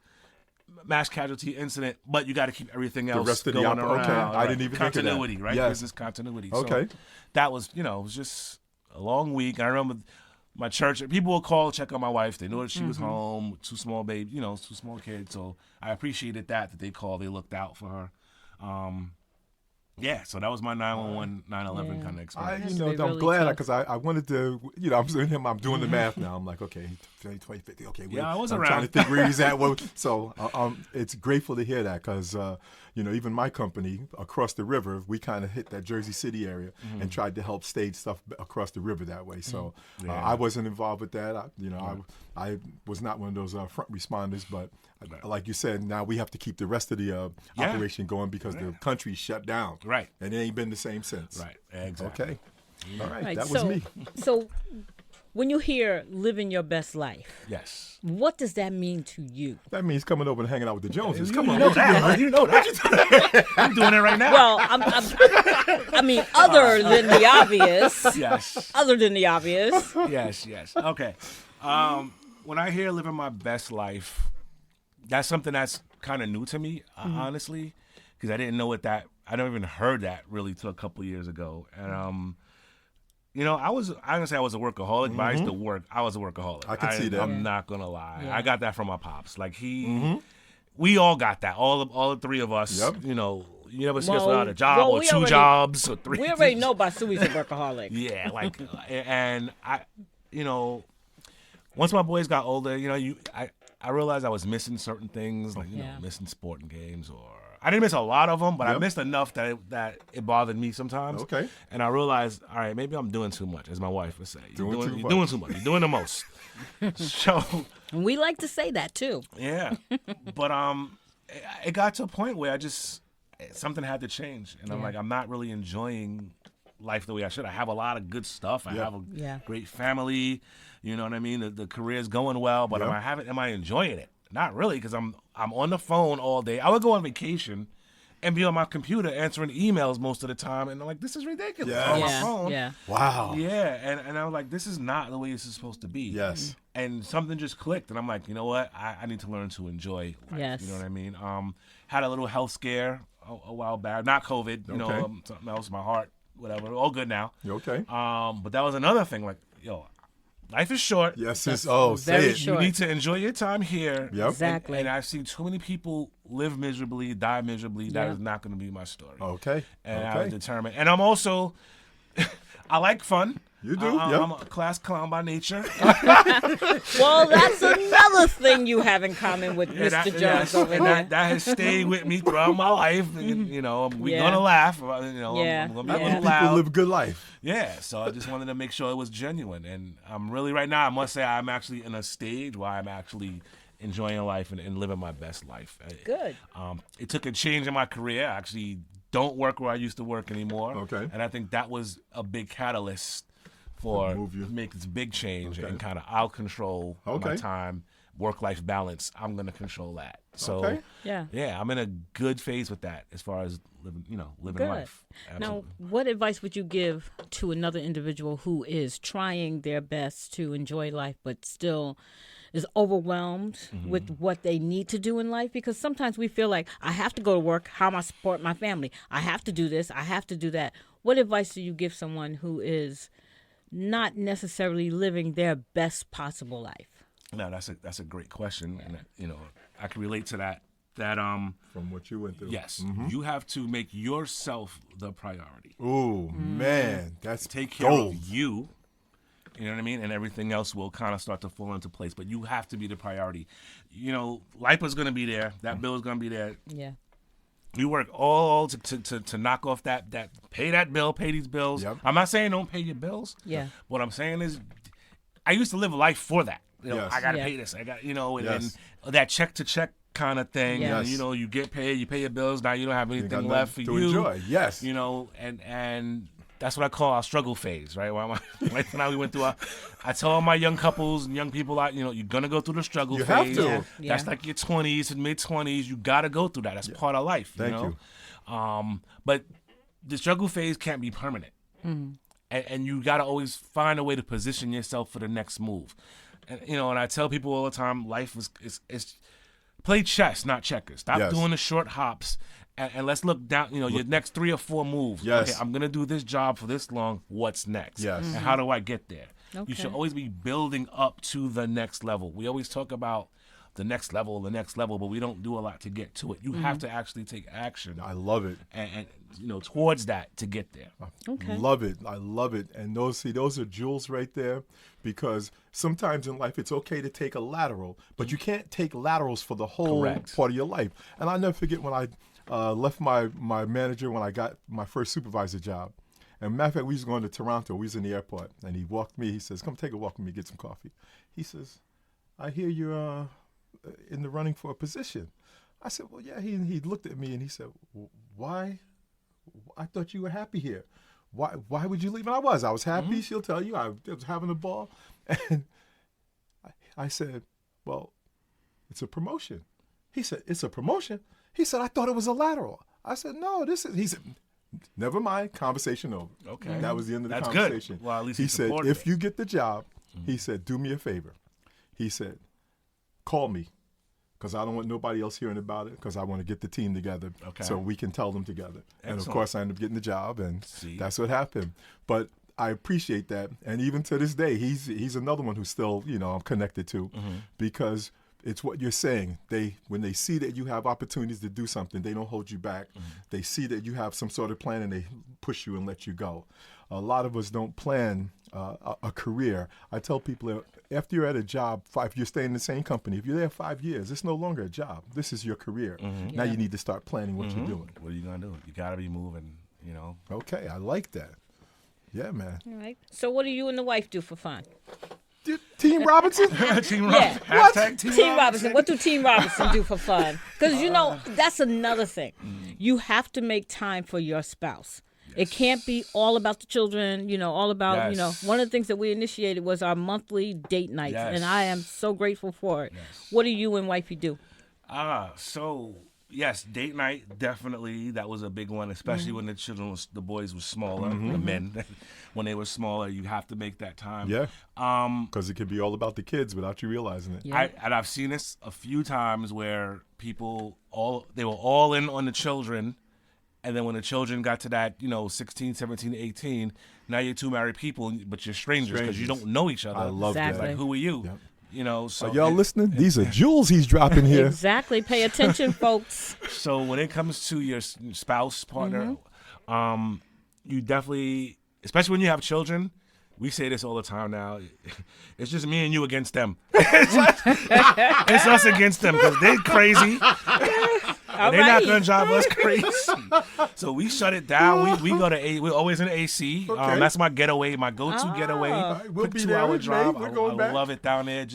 mass casualty incident, but you got to keep everything else going around. Okay, I didn't even think of that. Continuity, right? Yes. Business continuity. Okay. So that was, it was just a long week. I remember my church, people would call, check on my wife. They knew that she was home, two small kids. So I appreciated that they called, they looked out for her. So that was my 911, 9/11 kind of experience. I'm glad because I wanted to, I'm doing him. I'm doing the math now. I'm like, okay, 20, 50. Okay, I was I'm around. trying to think where he's at. So it's grateful to hear that because, even my company across the river, we kind of hit that Jersey City area and tried to help stage stuff across the river that way. So I wasn't involved with that. I was not one of those front responders, but like you said, now we have to keep the rest of the operation going because the country's shut down. Right. And it ain't been the same since. Right. Exactly. Okay. All right. That So, was me. So when you hear living your best life, Yes. what does that mean to you? That means coming over and hanging out with the Joneses. You Come on. know that. You know that. I'm doing it right now. Well, other than the obvious. Yes. Other than the obvious. Yes. Okay. When I hear living my best life, that's something that's kind of new to me, honestly, because I didn't know I never even heard that really till a couple years ago. And, I was a workaholic, but I used to work. I was a workaholic. I can see that. I'm not going to lie. Yeah. I got that from my pops. Like we all got that. All the three of us, Yep. You never see us without a job or we two already- jobs or three. We already know Basui's a workaholic. Yeah, like, and I, once my boys got older, I realized I was missing certain things, like missing sporting games, or I didn't miss a lot of them, but I missed enough that it bothered me sometimes. Okay. And I realized, all right, maybe I'm doing too much, as my wife would say. You're doing too much. You're doing the most. So. And we like to say that too. Yeah, but it got to a point where something had to change, and I'm like, I'm not really enjoying life the way I should. I have a lot of good stuff. I have a great family. You know what I mean? The career's going well, but am I enjoying it? Not really, because I'm on the phone all day. I would go on vacation and be on my computer answering emails most of the time, and I'm like, this is ridiculous. On my phone. Yeah. Wow. Yeah, and I was like, this is not the way this is supposed to be. Yes. And something just clicked, and I'm like, you know what? I need to learn to enjoy life. Yes. You know what I mean? Had a little health scare a while back. Not COVID, something else, my heart, whatever. All good now. You okay? But that was another thing, like, Life is short. Yes, That's it's say very it. short. You need to enjoy your time here. Yep. Exactly. And I've seen too many people live miserably, die miserably. That Yeah. is not going to be my story. Okay. And I okay. was determined. And I'm also, I like fun. You do? I'm Yep. a class clown by nature. Well, that's another thing you have in common with Mr. that- Jones yes, over and there. that has stayed with me throughout my life. You know, we're Yeah. going to laugh. You know, Yeah. I'm going to I be a think little people loud. live a good life. Yeah, so I just wanted to make sure it was genuine. And I'm really, right now, I must say I'm actually in a stage where I'm actually enjoying life and living my best life. Good. It took a change in my career. I actually don't work where I used to work anymore. Okay. And I think that was a big catalyst for Move you. make this big change Okay. and kind of I'll control my Okay. time, work-life balance. I'm going to control that. So, Okay. Yeah. I'm in a good phase with that as far as living Good. life. Now, Absolutely. what advice would you give to another individual who is trying their best to enjoy life but still is overwhelmed with what they need to do in life? Because sometimes we feel like, I have to go to work. How am I support my family? I have to do this. I have to do that. What advice do you give someone who is not necessarily living their best possible life? No, that's a great question, and I can relate to that. From what you went through. Yes, you have to make yourself the priority. Ooh, man. That's Take care gold. of you. You know what I mean? And everything else will kind of start to fall into place. But you have to be the priority. Life is going to be there. That bill is going to be there. Yeah. We work all to knock off that pay that bill, pay these bills. Yep. I'm not saying don't pay your bills. Yeah. What I'm saying is, I used to live a life for that. Yes. I gotta Yeah. pay this. I got and, Yes. and that check to check kind of thing. Yes. And, you get paid, you pay your bills. Now you don't have You got anything nothing left for to you. enjoy. Yes. And that's what I call our struggle phase, right? Right now we went through I tell all my young couples and young people out, you're gonna go through the struggle You have phase. to. Yeah. That's like your 20s and mid 20s. You gotta go through that. That's part of life. Thank you. But the struggle phase can't be permanent. And you got to always find a way to position yourself for the next move. And I tell people all the time, life is play chess, not checkers. Stop Yes. doing the short hops, and let's look down. Your next 3 or 4 moves. Yes. Okay, I'm gonna do this job for this long. What's next? Yes. And how do I get there? Okay. You should always be building up to the next level. We always talk about the next level, but we don't do a lot to get to it. You have to actually take action I love it. and towards that to get there. Okay. Love it. I love it. And those are jewels right there, because sometimes in life it's okay to take a lateral, but you can't take laterals for the whole Correct. part of your life. And I'll never forget when I left my manager when I got my first supervisor job. And matter of fact, we was going to Toronto. We was in the airport, and he walked me. He says, "Come take a walk with me, get some coffee." He says, "I hear you're in the running for a position." I said, "Well, yeah." He looked at me and he said, "Why? I thought you were happy here. Why would you leave?" And I was happy. She'll tell you I was having a ball. And I said, "Well, it's a promotion." He said, "It's a promotion?" He said, "I thought it was a lateral." I said, "No, this is." He said, "Never mind. Conversation over." Okay. That was the end of the That's conversation. good. Well, at least he he said, supported "If it. you get the job," he said, "do me a favor." He said, "Call me, because I don't want nobody else hearing about it, because I want to get the team together Okay. so we can tell them together." And of Excellent. course, I ended up getting the job, and See? that's what happened. But I appreciate that, and even to this day, he's another one who's still I'm connected to, because it's what you're saying. When they see that you have opportunities to do something, they don't hold you back. They see that you have some sort of plan, and they push you and let you go. A lot of us don't plan a career. I tell people, after you're at a job, if you're staying in the same company, if you're there 5 years, it's no longer a job. This is your career. Now you need to start planning what you're doing. What are you gonna do? You gotta be moving. Okay, I like that. Yeah, man. All right. So what do you and the wife do for fun? Team Robinson? Team Yeah. Robinson. Hashtag Team, Team Robinson. What do Team Robinson do for fun? Because, that's another thing. You have to make time for your spouse. It can't be all about the children, all about, Yes. one of the things that we initiated was our monthly date nights. Yes. And I am so grateful for it. Yes. What do you and wifey do? So yes, date night, definitely. That was a big one, especially when the boys were smaller, the men. When they were smaller, you have to make that time. Yeah. Because it could be all about the kids without you realizing it. Yeah. And I've seen this a few times where people they were all in on the children, And then when the children got to that, 16, 17, 18, now you're two married people, but you're strangers because you don't know each other. I love Exactly. that. Like, who are you? Yep. So Are y'all listening? These are jewels he's dropping here. Exactly. Pay attention, folks. So when it comes to your spouse, partner, you definitely, especially when you have children, we say this all the time now. It's just me and you against them. It's us against them because they're crazy. They're not going to drive us crazy. So we shut it down. We go to we're always in AC. Okay. That's my getaway, my go-to getaway. right, we'll Quick be there 2-hour with drive. May. We're going I back. love it down there.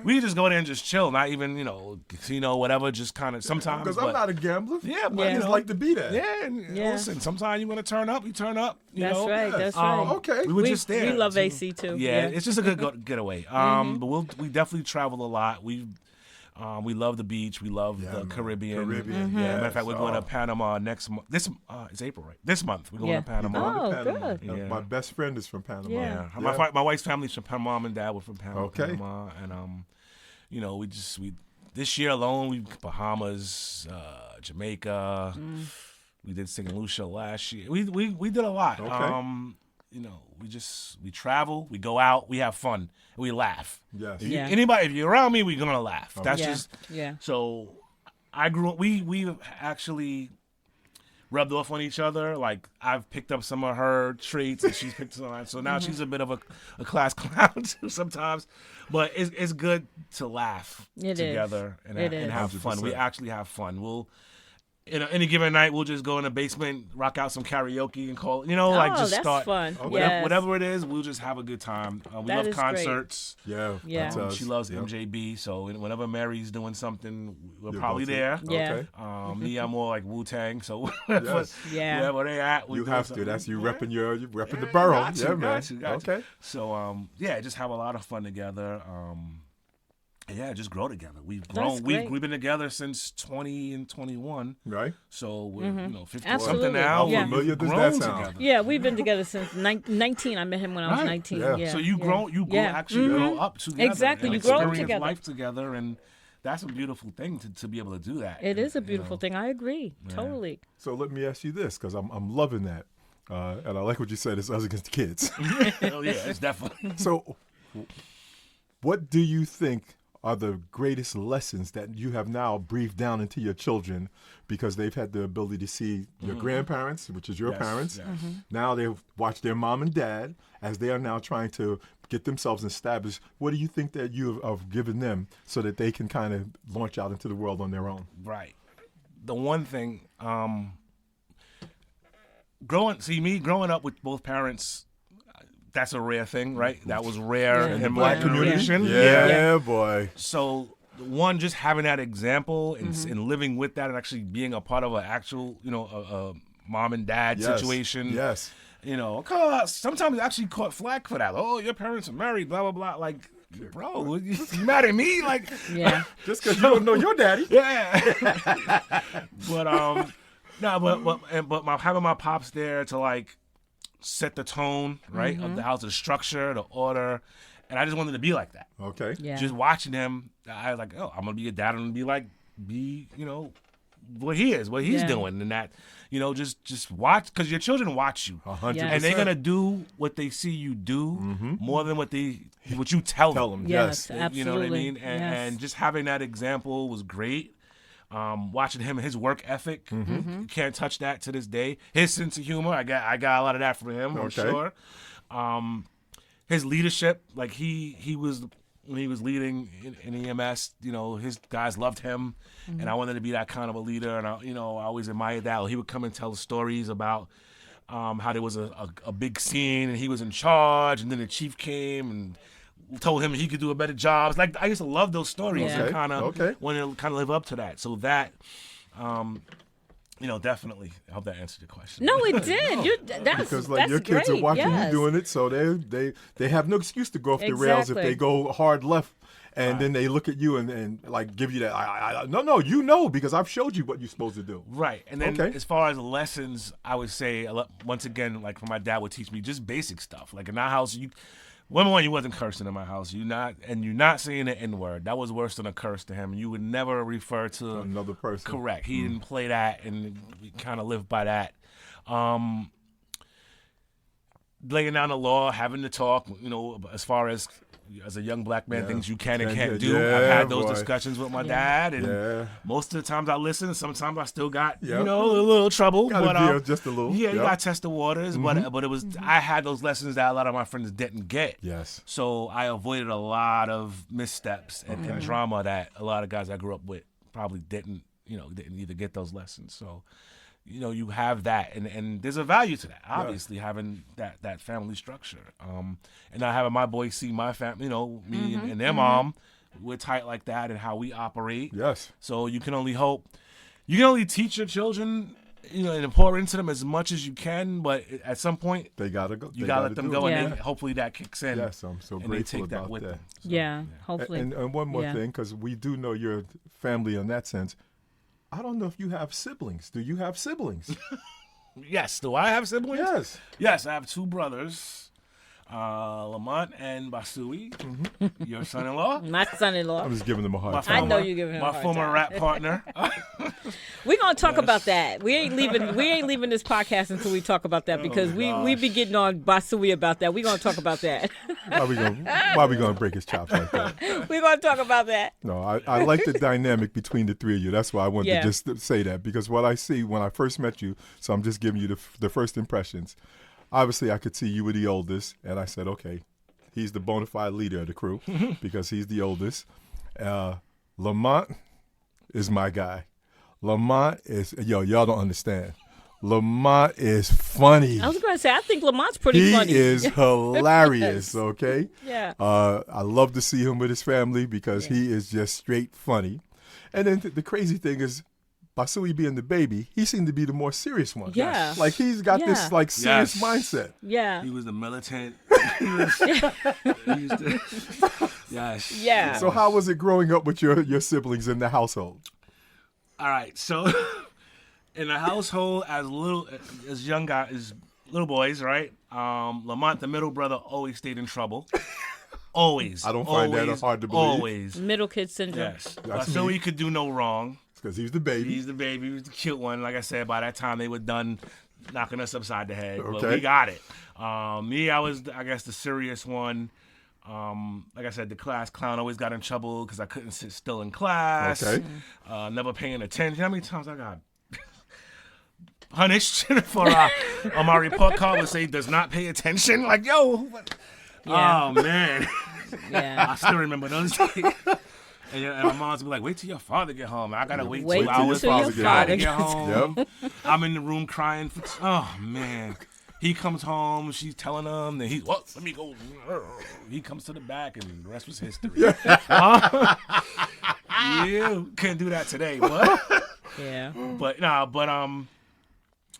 We just go there and just chill. Not even casino, whatever. Just kind of sometimes. Because I'm not a gambler. Yeah, but I just like to be there. Yeah, and listen. Sometimes you want to turn up, you turn up. That's right. That's Um, right. Okay. We were just there. We love So- AC too. Yeah, it's just a good getaway. But we definitely travel a lot. We love the beach. We love the man. Caribbean. Caribbean, Yeah, matter of yes. fact, we're going to Panama next month. It's April, right? This month we're going Yeah. to Panama. Oh, Panama. good. Yeah. My best friend is from Panama. Yeah. My wife's family's from Panama. Mom and dad were from Panama. Okay. Panama, and we this year alone we Bahamas, Jamaica. We did St. Lucia last year. We did a lot. Okay. We travel, we go out, we have fun, and we laugh. Yes. Yeah. If you're around me, we're gonna laugh. That's Yeah. just Yeah. so. I grew up. We actually rubbed off on each other. Like I've picked up some of her traits, and she's picked some of mine. So now she's a bit of a class clown too sometimes. But it's good to laugh It is. together and have fun. 100%. We actually have fun. We'll. Any given night, we'll just go in the basement, rock out some karaoke, and call. Just that's start. fun. Okay. Yes. Whatever it is, we'll just have a good time. We That love is great. concerts. Yeah. Yeah. that's us. She loves Yep. MJB, so whenever Mary's doing something, we're You'll probably go to there. it. Yeah. Okay. Me, I'm more like Wu-Tang, so Yes. Yeah. wherever they at, we You do have to. something. That's you Yeah. repping you repping the borough. Got you, Yeah, man. got you. Okay. So, just have a lot of fun together. And just grow together. We've That's grown. great. We've been together since 20 and 21. Right. So we're 50 Absolutely. something now. Yeah. We've Familiar does grown that sound? together. Yeah, we've been together since 19. I met him when I was Right. 19. Yeah. Yeah. So you grow, actually grow up together. Exactly. And You grow up experience together. life together, and that's a beautiful thing to be able to do that. It is a beautiful thing. I agree. Totally. So let me ask you this, because I'm loving that, and I like what you said. It's us against the kids. Oh yeah, it's definitely. So, what do you think are the greatest lessons that you have now breathed down into your children because they've had the ability to see your grandparents, which is your Yes, parents. yes. Now they've watched their mom and dad as they are now trying to get themselves established. What do you think that you have given them so that they can kind of launch out into the world on their own? Right. The one thing, growing up with both parents, that's a rare thing, right? That was rare Yeah. in my Black community? generation. Yeah, boy. So one, just having that example and living with that and actually being a part of an actual, a mom and dad Yes. situation. Yes. Sometimes I actually caught flack for that. Oh, your parents are married, blah, blah, blah. Like, bro, you mad at me? Like, Yeah. Just because you don't know your daddy. yeah. But having my pops there to like set the tone, right, of the house, the structure, the order, and I just wanted to be like that. Okay. Yeah. Just watching him, I was like, oh, I'm gonna be a dad. I'm gonna be what he is, what he's Yeah. doing, and that, just watch, because your children watch you, 100%. Yes. and they're gonna do what they see you do more than what you tell Tell them. them. Yes. Yes. Absolutely. You know what I mean? Yes. And just having that example was great. Watching him, his work ethic, you can't touch that to this day. His sense of humor, I got a lot of that from him, I'm Okay. sure. His leadership, like he was when he was leading in EMS, his guys loved him, and I wanted to be that kind of a leader, and I always admired that. He would come and tell stories about how there was a big scene and he was in charge, and then the chief came and told him he could do a better job. It's like I used to love those stories Yeah. and kind of Okay. want to kind of live up to that. So that, definitely. I hope that answered your question. No, it did. That's Because like that's your kids great. are watching Yes. you doing it, so they have no excuse to go off the rails if Exactly. they go hard left, and then they look at you and like give you that. No, because I've showed you what you're supposed to do. Right. And then Okay. as far as lessons, I would say, once again, like my dad would teach me just basic stuff. Like in our house, One, you wasn't cursing in my house. You're not saying the N-word. That was worse than a curse to him. You would never refer to Another person. Correct. He didn't play that, and we kind of lived by that. Laying down the law, having to talk, as far as a young black man, things you can and can't do. Yeah, I've had those boy. discussions with my dad, and Yeah. most of the times I listen. Sometimes I still got a little trouble, Gotta veer just a little. Yeah, you Yep. got to test the waters, but it was I had those lessons that a lot of my friends didn't get. Yes. So I avoided a lot of missteps and drama that a lot of guys I grew up with probably didn't either get those lessons. So, you have that, and there's a value to that. Obviously, having that family structure, and not having my boys see my family, me and their mom, we're tight like that, and how we operate. Yes. So you can only hope, you can only teach your children, and pour into them as much as you can, but at some point They gotta go. you gotta let them go, it. and then hopefully that kicks in. Yes, I'm so and they grateful take that about with that. them. So, Yeah, hopefully. And one more Yeah. thing, because we do know your family in that sense. I don't know if you have siblings. Do you have siblings? Yes. Do I have siblings? Yes. Yes, I have two brothers, Lamont and Basui, your son-in-law. My son-in-law. I'm just giving them a hard My time. I know you're giving him a my hard former time. rap partner. We're gonna talk about that. We ain't leaving this podcast until we talk about that because we be getting on Basui about that. We're gonna talk about that. Why we gonna break his chops like that? We're gonna talk about that. No, I like the dynamic between the three of you. That's why I wanted Yeah. to just say that, because what I see when I first met you, so I'm just giving you the first impressions. Obviously, I could see you were the oldest, and I said, okay, he's the bona fide leader of the crew because he's the oldest. Lamont is my guy. Lamont is, y'all don't understand. Lamont is funny. I was gonna say I think Lamont's pretty He funny. is hilarious, okay? Yeah. I love to see him with his family because he is just straight funny. And then the crazy thing is, Basui being the baby, he seemed to be the more serious one. Yeah. Like he's got this Yeah. like serious Yes. mindset. Yeah. He was the militant. Yes. Yeah. So how was it growing up with your siblings in the household? All right. So in the household, as little boys, right? Lamont, the middle brother, always stayed in trouble. Always. I don't find that Always, hard to believe. Always. Middle kid syndrome. Yes. That's So me. he could do no wrong. Because he's the baby. He's the baby. He was the cute one. Like I said, by that time they were done knocking us upside the head. But Okay. we got it. Me, I was, I guess, the serious one. Like I said, the class clown, always got in trouble because I couldn't sit still in class. Okay. Never paying attention. How many times I got punished for on my report card would say does not pay attention? Like, yo. Yeah. Oh, man. Yeah. I still remember those days. And my mom's be like, wait till your father get home. I gotta wait Wait 2 till hours your for your father father to gets get home. Yep. I'm in the room crying. Oh man, he comes home. She's telling him that let me go. He comes to the back, and the rest was history. Yeah, couldn't do that today, but Yeah.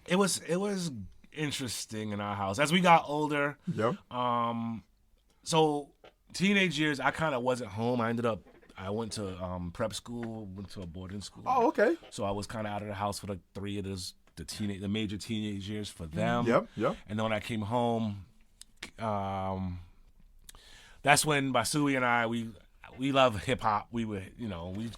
it was interesting in our house as we got older. Yep. So teenage years, I kind of wasn't home. I went to prep school, went to a boarding school. Oh, okay. So I was kind of out of the house for the 3 of the major teenage years for them. Yep. And then when I came home, that's when Basui and I we love hip hop. We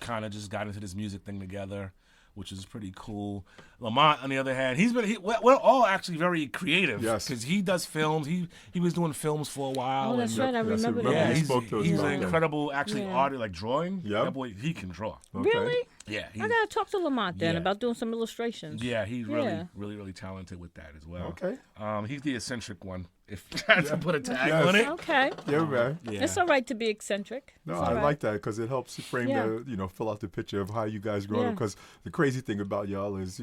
kind of just got into this music thing together, which is pretty cool. Lamont, on the other hand, we're all actually very creative. Yes. Because he does films. He was doing films for a while. Oh, that's and- right. I Yes, I remember remember. Yeah, that. He he's spoke to us an about that. incredible, actually, Yeah. artist, like drawing. Yep. That boy, he can draw. Okay. Really? Yeah, I gotta talk to Lamont then Yeah. about doing some illustrations. yeah, he's really, Yeah. really, really talented with that as well. Okay. He's the eccentric one, if I had to put a tag Yes. on it. Okay. Yeah, man. Yeah. It's all right to be eccentric. No, It's I all right. like that because it helps frame Yeah. fill out the picture of how you guys grow up. Yeah. Because the crazy thing about y'all is,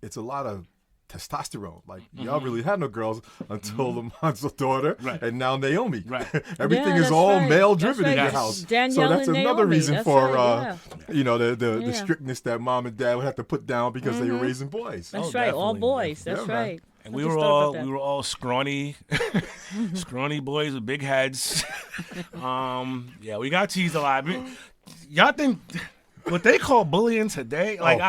it's a lot of testosterone. Like y'all really had no girls until Lamont's daughter, Right. and now Naomi. Right. Everything Yeah, is that's all right. male That's driven in right. your house. Danielle so that's and another Naomi. reason That's for right, the Yeah. strictness that mom and dad would have to put down because they were raising boys. That's Oh, right. All definitely, boys. That's Yeah, man. right. And I we just were thought about that. all scrawny, scrawny boys with big heads. Yeah, we got teased a lot. Y'all think what they call bullying today? Like,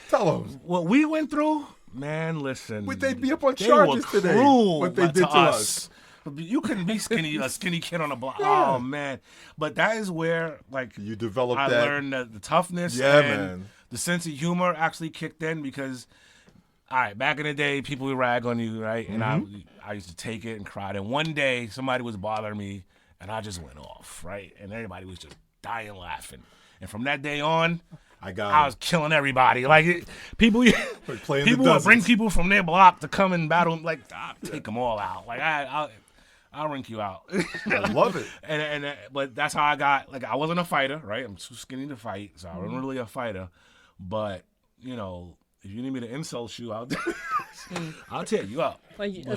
Tell them. what we went through, man. Listen, Would they be up on they charges were today? cruel What they did to us. You couldn't be a skinny kid on the block. Yeah. Oh man! But that is where you developed. I learned the toughness. Yeah, and man. The sense of humor actually kicked in because, all right, back in the day, people would rag on you, right? And I used to take it and cry. And one day, somebody was bothering me, and I just went off, right? And everybody was just dying laughing. And from that day on, I was killing everybody. Like people would bring people from their block to come and battle. Like I'll take them all out. Like I'll rink you out. I love it. But that's how I got. Like I wasn't a fighter, right? I'm too skinny to fight, so I wasn't really a fighter. But you know, if you need me to insult you, I'll tear you up.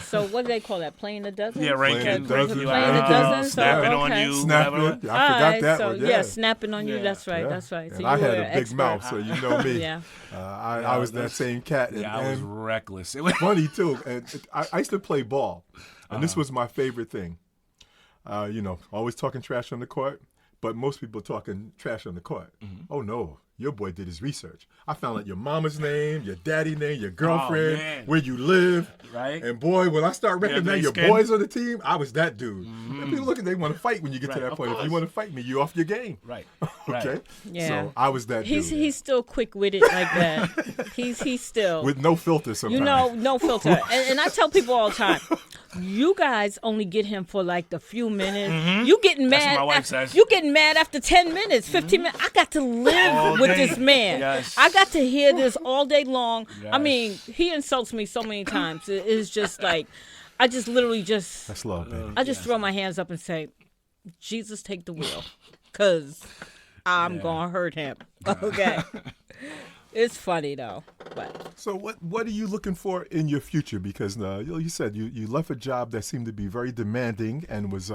So what do they call that? Playing the dozen? Yeah, ranking. Playing the dozen. Snapping on you. Snapping. I forgot that one. Yeah, snapping on you. That's right. That's right. So and I had a big mouth, so you know me. Yeah. I was that same cat. And, I was reckless. It was funny too. And I used to play ball, and this was my favorite thing. You know, always talking trash on the court, but most people talking trash on the court. Oh no. Your boy did his research. I found out your mama's name, your daddy name, your girlfriend, where you live. Right. And boy, when I start recognizing your boys on the team, I was that dude. And people they want to fight when you get to that point. If you want to fight me, you're off your game. Right. Okay. Yeah. So I was that dude. He's still quick-witted like that. He's still. With no filter sometimes. You know, no filter. And I tell people all the time, you guys only get him for like the few minutes. You getting mad. That's what my wife says. You getting mad after 10 minutes, 15 minutes. I got to live with this man. Yes. I got to hear this all day long. Yes. I mean, he insults me so many times. It's just like, I just literally just. That's love, baby. I just throw my hands up and say, Jesus, take the wheel. Because I'm going to hurt him. Okay. It's funny though. But so what are you looking for in your future? Because you said you left a job that seemed to be very demanding and was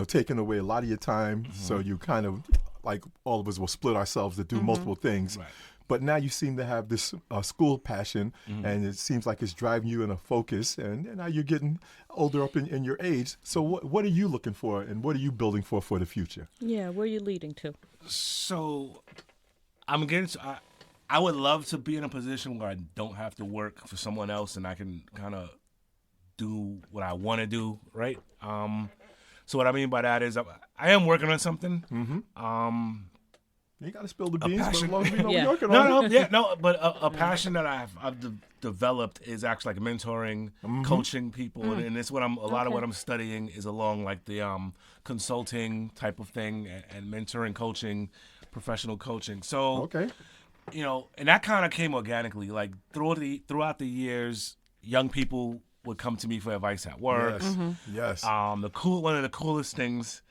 taking away a lot of your time. So you kind of like all of us will split ourselves to do multiple things. Right. But now you seem to have this school passion, and it seems like it's driving you in a focus. And now you're getting older up in your age. So what are you looking for, and what are you building for the future? yeah, where are you leading to? So I'm getting to. I would love to be in a position where I don't have to work for someone else and I can kind of do what I want to do, right? So what I mean by that is I am working on something. You got to spill the beans, but as passion. long as we know we're working on it. But a passion that I've developed is actually like mentoring, coaching people, and it's what a lot of what I'm studying is along like the consulting type of thing and mentoring, coaching, professional coaching. So and that kind of came organically. Like throughout the years, young people would come to me for advice at work. Yes. One of the coolest things,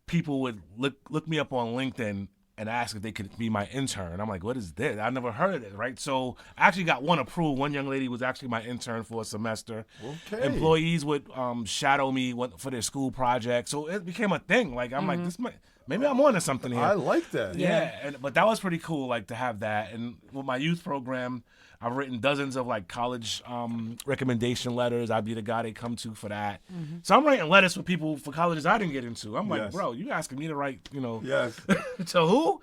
people would look me up on LinkedIn and ask if they could be my intern. I'm like, what is this? I never heard of it, right? So I actually got one approved. One young lady was actually my intern for a semester. Okay. Employees would shadow me for their school project. So it became a thing. Like I'm like, maybe I'm on to something here. I like that. Yeah. But that was pretty cool, like to have that. And with my youth program, I've written dozens of like college recommendation letters. I'd be the guy they come to for that. So I'm writing letters for people for colleges I didn't get into. I'm like, bro, you asking me to write, Yes. to who?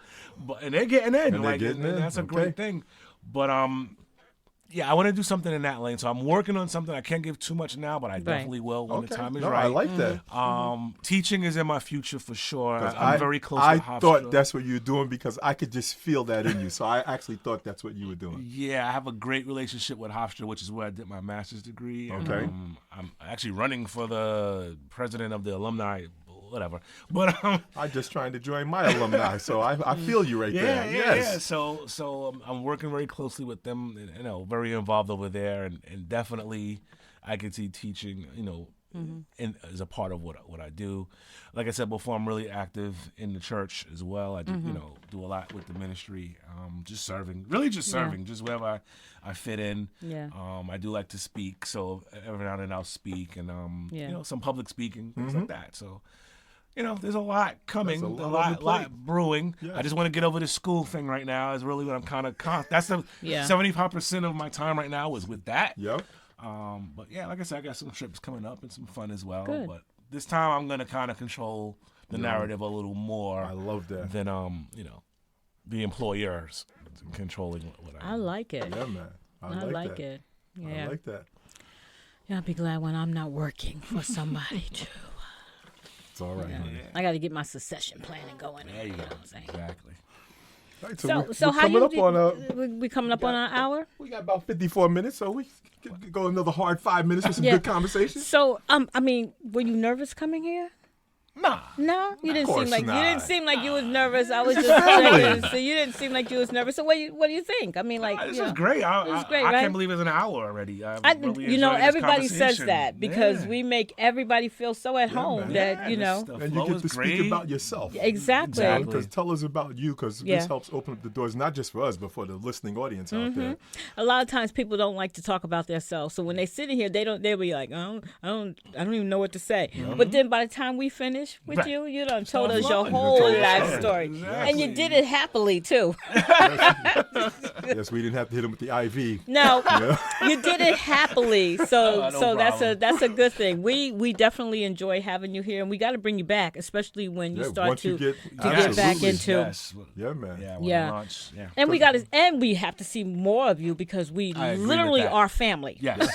And they're getting in. And like, they're getting in. That's a great thing. But I want to do something in that lane. So I'm working on something. I can't give too much now, but I definitely will when the time is right. I like that. Teaching is in my future for sure. I'm very close I with Hofstra. thought that's what you were doing because I could just feel that in you. So I actually thought that's what you were doing. Yeah, I have a great relationship with Hofstra, which is where I did my master's degree. Okay. And, I'm actually running for the president of the alumni, whatever. But I'm just trying to join my alumni, so I feel you right there. Yes. So I'm working very closely with them, very involved over there, and definitely I can see teaching, as a part of what I do. Like I said before, I'm really active in the church as well. I do, do a lot with the ministry, just serving, just wherever I fit in. Yeah. I do like to speak, so every now and then I'll speak, and some public speaking, things like that. So. There's a lot coming, a lot brewing. Yes. I just want to get over this school thing right now. Is really what I'm kind of. That's the 75% of my time right now is with that. Yep. But yeah, like I said, I got some trips coming up and some fun as well. Good. But this time I'm gonna kind of control the narrative a little more. I love that. Than the employers controlling what I like it. Yeah, man. I like it. Yeah. I like that. I'll be glad when I'm not working for somebody too. It's all right. honey. I got to get my succession planning going. There you know go. what I'm saying? Exactly. All right, So we're how coming you up on we coming up on an hour? we got about 54 minutes, so we could go another hard 5 minutes with some Yeah. good conversation. So I mean, were you nervous coming here? Nah. No, you didn't seem course like not. you didn't seem like you was nervous. I was just family. saying, so you didn't seem like you was nervous. So what do you think? I mean, like This you is know, great. This is great, I right? can't believe it's an hour already. I really you know, enjoyed this everybody says conversation. that because Yeah. we make everybody feel so at home man. that you this know stuff And you flow get is to speak great. about yourself. exactly. Exactly. Because tell us about you, because Yeah. this helps open up the doors, not just for us, but for the listening audience out there. A lot of times people don't like to talk about themselves, so when they sit in here, they'll be like, I don't even know what to say. But then by the time we finish with Right. you done told us your fun. whole told us life your story, Exactly. and you did it happily too. Yes, we didn't have to hit him with the IV. No, you did it happily, so No so problem. that's a good thing. We definitely enjoy having you here, and we got to bring you back, especially when you Yeah, start once to you get- get back Absolutely. into. Yes. Yeah, man. Yeah. When Yeah. I launch, yeah. And we have to see more of you because we I agree with literally that. are family. Yes.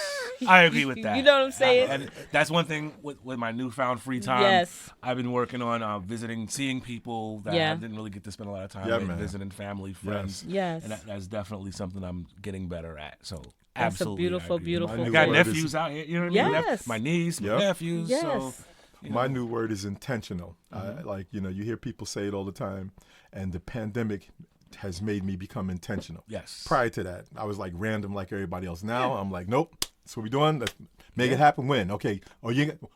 I agree with that. You know what I'm saying? And that's one thing with my newfound free time. Yes. I've been working on visiting, seeing people that Yeah. I didn't really get to spend a lot of time Yeah, with, man. visiting family, friends. Yes. And that's definitely something I'm getting better at. So That's absolutely. a beautiful, I agree. beautiful. My I new got word nephews is- out here. You know what I mean? Yes. My niece, my Yep. nephews. Yes. So, My new word is intentional. Like, you hear people say it all the time, and the pandemic has made me become intentional. yes. Prior to that, I was like random like everybody else. Now I'm like, nope, that's what we're doing. Let's make it happen when. Okay.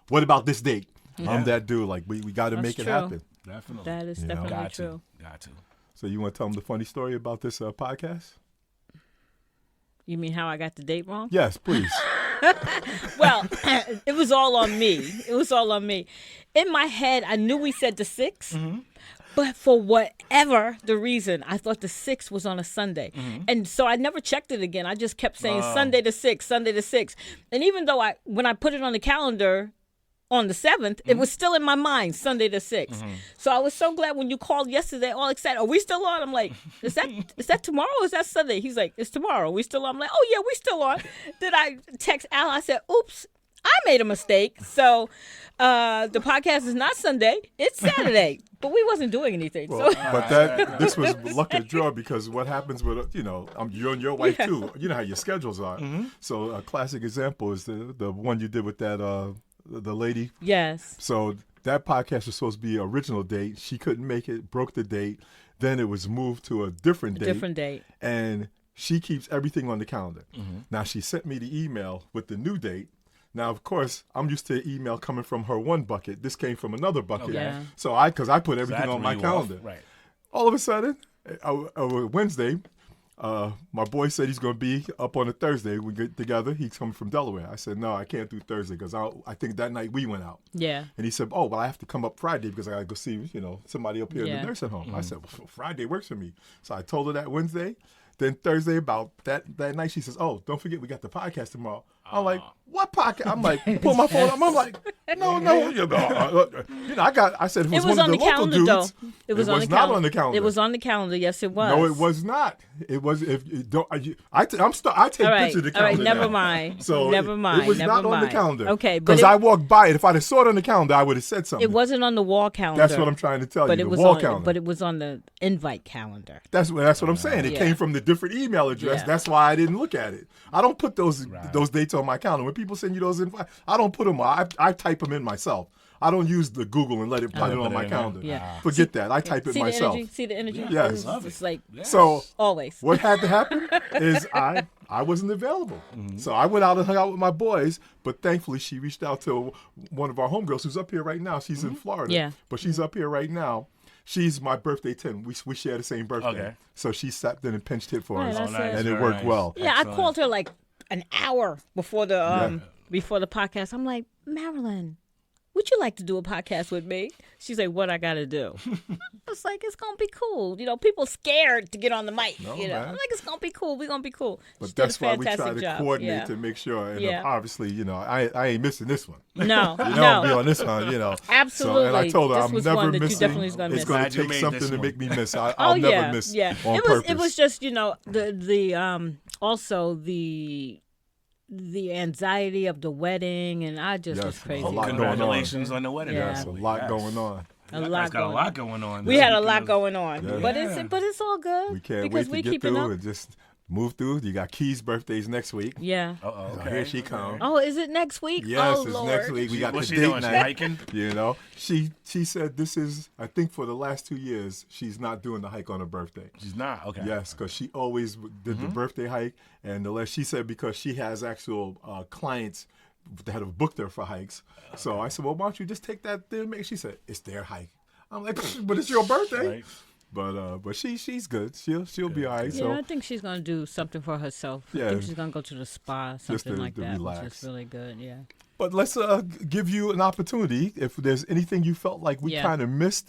What about this date? I'm that dude. Like, we got to That's make it true. happen. Definitely. That is You know? definitely Got true. to. Got to. So you want to tell them the funny story about this podcast? You mean how I got the date wrong? Yes, please. Well, it was all on me. It was all on me. In my head, I knew we said the 6th, but for whatever the reason, I thought the 6th was on a Sunday. And so I never checked it again. I just kept saying Sunday the 6th, Sunday the 6th. And even though when I put it on the calendar on the 7th, it was still in my mind, Sunday the 6th. So I was so glad when you called yesterday, all excited. Are we still on? I'm like, is that tomorrow or is that Sunday? He's like, it's tomorrow. We still on? I'm like, oh yeah, we still on. Then I text Al. I said, oops, I made a mistake. So the podcast is not Sunday. It's Saturday. But we wasn't doing anything. Well, So but this was luck of the draw, because what happens with you and your wife too. You know how your schedules are. So a classic example is the one you did with that the lady. yes. So that podcast was supposed to be an original date. She couldn't make it, broke the date. Then it was moved to a different date. Different date. And she keeps everything on the calendar. Now she sent me the email with the new date. Now, of course, I'm used to email coming from her one bucket. This came from another bucket. Yeah. So because I put everything on my calendar. Right. All of a sudden, Wednesday, my boy said he's going to be up on a Thursday. We get together. He's coming from Delaware. I said, no, I can't do Thursday because I think that night we went out. Yeah. And he said, oh, well, I have to come up Friday because I got to go see, somebody up here in Yeah. the nursing home. I said, well, Friday works for me. So I told her that Wednesday. Then Thursday about that night, she says, oh, don't forget we got the podcast tomorrow. I'm like, what podcast? I'm like, pull my phone up. I'm like, no. I said, if it was, It was one on of the the local calendar, though. dudes. It was not calendar. on the calendar. It was on the calendar. Yes, it was. No, it was not. It was I take All right. pictures of the All right. calendar. Never now. mind. So never mind. It was never not on the mind. calendar. Okay, but because I walked by it. If I'd have saw it on the calendar, I would have said something. it wasn't on the wall calendar. That's what I'm trying to tell But you. it The was wall on. calendar. But it was on the invite calendar. That's what I'm saying. It Yeah. came from the different email address. Yeah. That's why I didn't look at it. I don't put those dates on my calendar. When people send you those invites, I don't put them. I type them in myself. I don't use the Google and let it put it on my calendar. Yeah. Forget that. I type it See myself. the energy? See the energy? Yes. It's like So always. what had to happen is I wasn't available. So I went out and hung out with my boys, but thankfully she reached out to one of our homegirls who's up here right now. She's in Florida. Yeah. But she's up here right now. She's my birthday twin. We share the same birthday. Okay. So she sat in and pinched hit for Right, us. that's it. And it Very worked nice. well. Yeah, Excellent. I called her like an hour before the podcast. I'm like, Marilyn, would you like to do a podcast with me? She's like, what I got to do? I was like, it's going to be cool. People scared to get on the mic. No, I'm man. like, it's going to be cool. We're going to be cool. But She did a that's why we try fantastic to job. coordinate Yeah. to make sure. And Yeah. obviously, I ain't missing this one. No, I'll be no. on this one, Absolutely. So, and I told her This I'm was never one that you missing. definitely was gonna It's miss. going Glad to you take made something this to one. make me miss. I'll never yeah, miss yeah. on It purpose. was just also the the anxiety of the wedding, and I just was Yes, crazy. a lot going on. Congratulations on the wedding. Yeah. Yes, a lot Yes. going on. A You lot guys got a going lot going on. We had a Speaking lot of- going on, Yeah. but Yeah. it's all good We can't because wait we to get keeping through up. and just move through. You got Key's birthdays next week. Yeah. Uh-oh, So okay. here she comes. Oh, is it next week? Yes, oh, it's Lord. next week. We got What's the she date doing? She night. hiking? You know, she said this is, I think for the last 2 years, she's not doing the hike on her birthday. She's not. Okay. Yes, because she always did the birthday hike, and she said because she has actual clients that have booked her for hikes. So I said, well, why don't you just take that there? She said it's their hike. I'm like, but it's your birthday. Right. But she's good. She'll be all right. Yeah, So I think she's gonna do something for herself. I Yeah. think she's gonna go to the spa, something to- like to that, which relax. is really good. Yeah. But let's give you an opportunity. If there's anything you felt like we Yeah. kind of missed,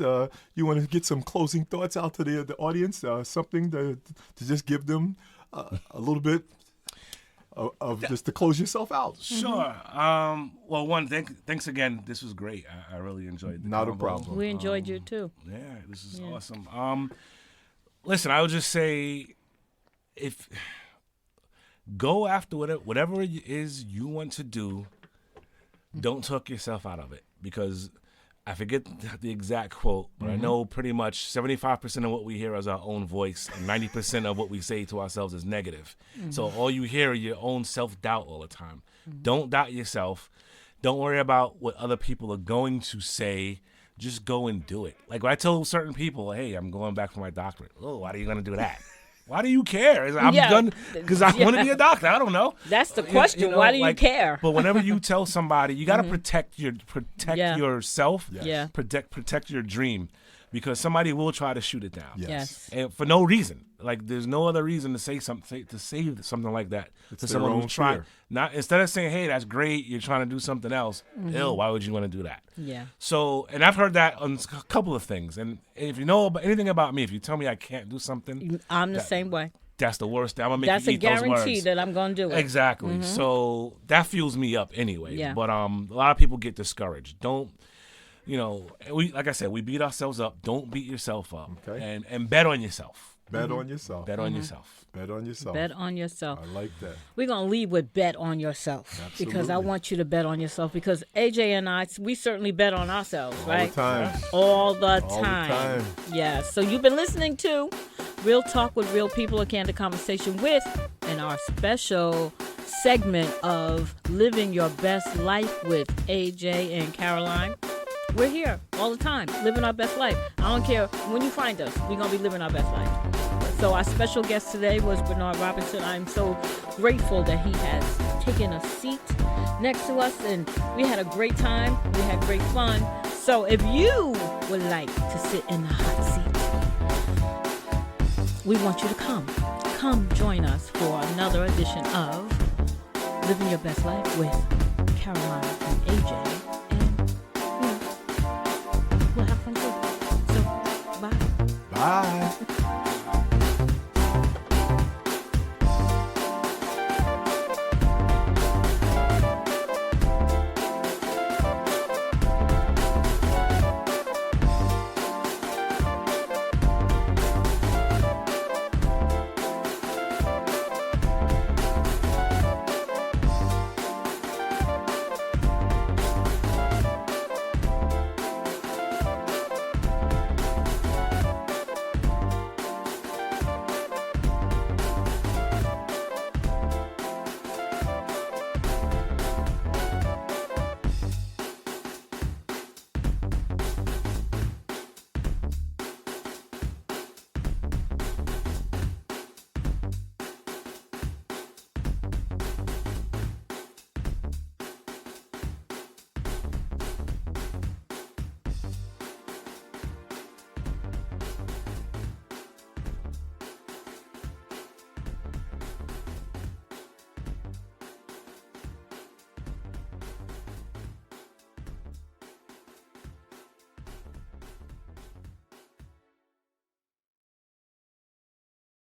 you want to get some closing thoughts out to the audience, something to just give them a little bit of just to close yourself out. Sure. Well, one, thanks again. This was great. I really enjoyed the Not a convo. problem. We enjoyed you too. Yeah, this is awesome. Listen, I would just say, if go after whatever it is you want to do, don't talk yourself out of it, because I forget the exact quote, but I know pretty much 75% of what we hear is our own voice, and 90% of what we say to ourselves is negative. So all you hear is your own self-doubt all the time. Don't doubt yourself. Don't worry about what other people are going to say. Just go and do it. Like when I tell certain people, hey, I'm going back for my doctorate. Oh, why are you going to do that? Why do you care? I'm Yeah. done because I want to be a doctor. I don't know. That's the question. Why do you care? But whenever you tell somebody, you got to protect Yeah. yourself. Yes. Yeah. Protect your dream, because somebody will try to shoot it down. Yes. And for no reason. Like there's no other reason to say something like that to their someone own who's trying. fear. Not instead of saying, "Hey, that's great. You're trying to do something else." Ill. Why would you want to do that? Yeah. So, and I've heard that on a couple of things. And if you know anything about me, if you tell me I can't do something, I'm the same way. that's the worst thing. I'm gonna make That's you a eat those guarantee words. that I'm gonna do it. Exactly. So that fuels me up anyway. Yeah. But a lot of people get discouraged. Don't, like I said, we beat ourselves up. Don't beat yourself up. Okay. And bet on yourself. Bet on yourself. Bet on yourself. Bet on yourself. Bet on yourself. I like that. We're going to lead with bet on yourself. Because I Absolutely. want you to bet on yourself. Because AJ and I, we certainly bet on ourselves, All right? the time. All the All the time. time. Yeah. So you've been listening to Real Talk with Real People, a candid conversation with, in our special segment of Living Your Best Life with AJ and Karoline. We're here all the time, living our best life. I don't care when you find us, we're going to be living our best life. So our special guest today was Bernard Robinson. I'm so grateful that he has taken a seat next to us, and we had a great time. We had great fun. So if you would like to sit in the hot seat, we want you to come. Come join us for another edition of Living Your Best Life with Karoline and AJ. And we'll have fun too. So, bye. Bye.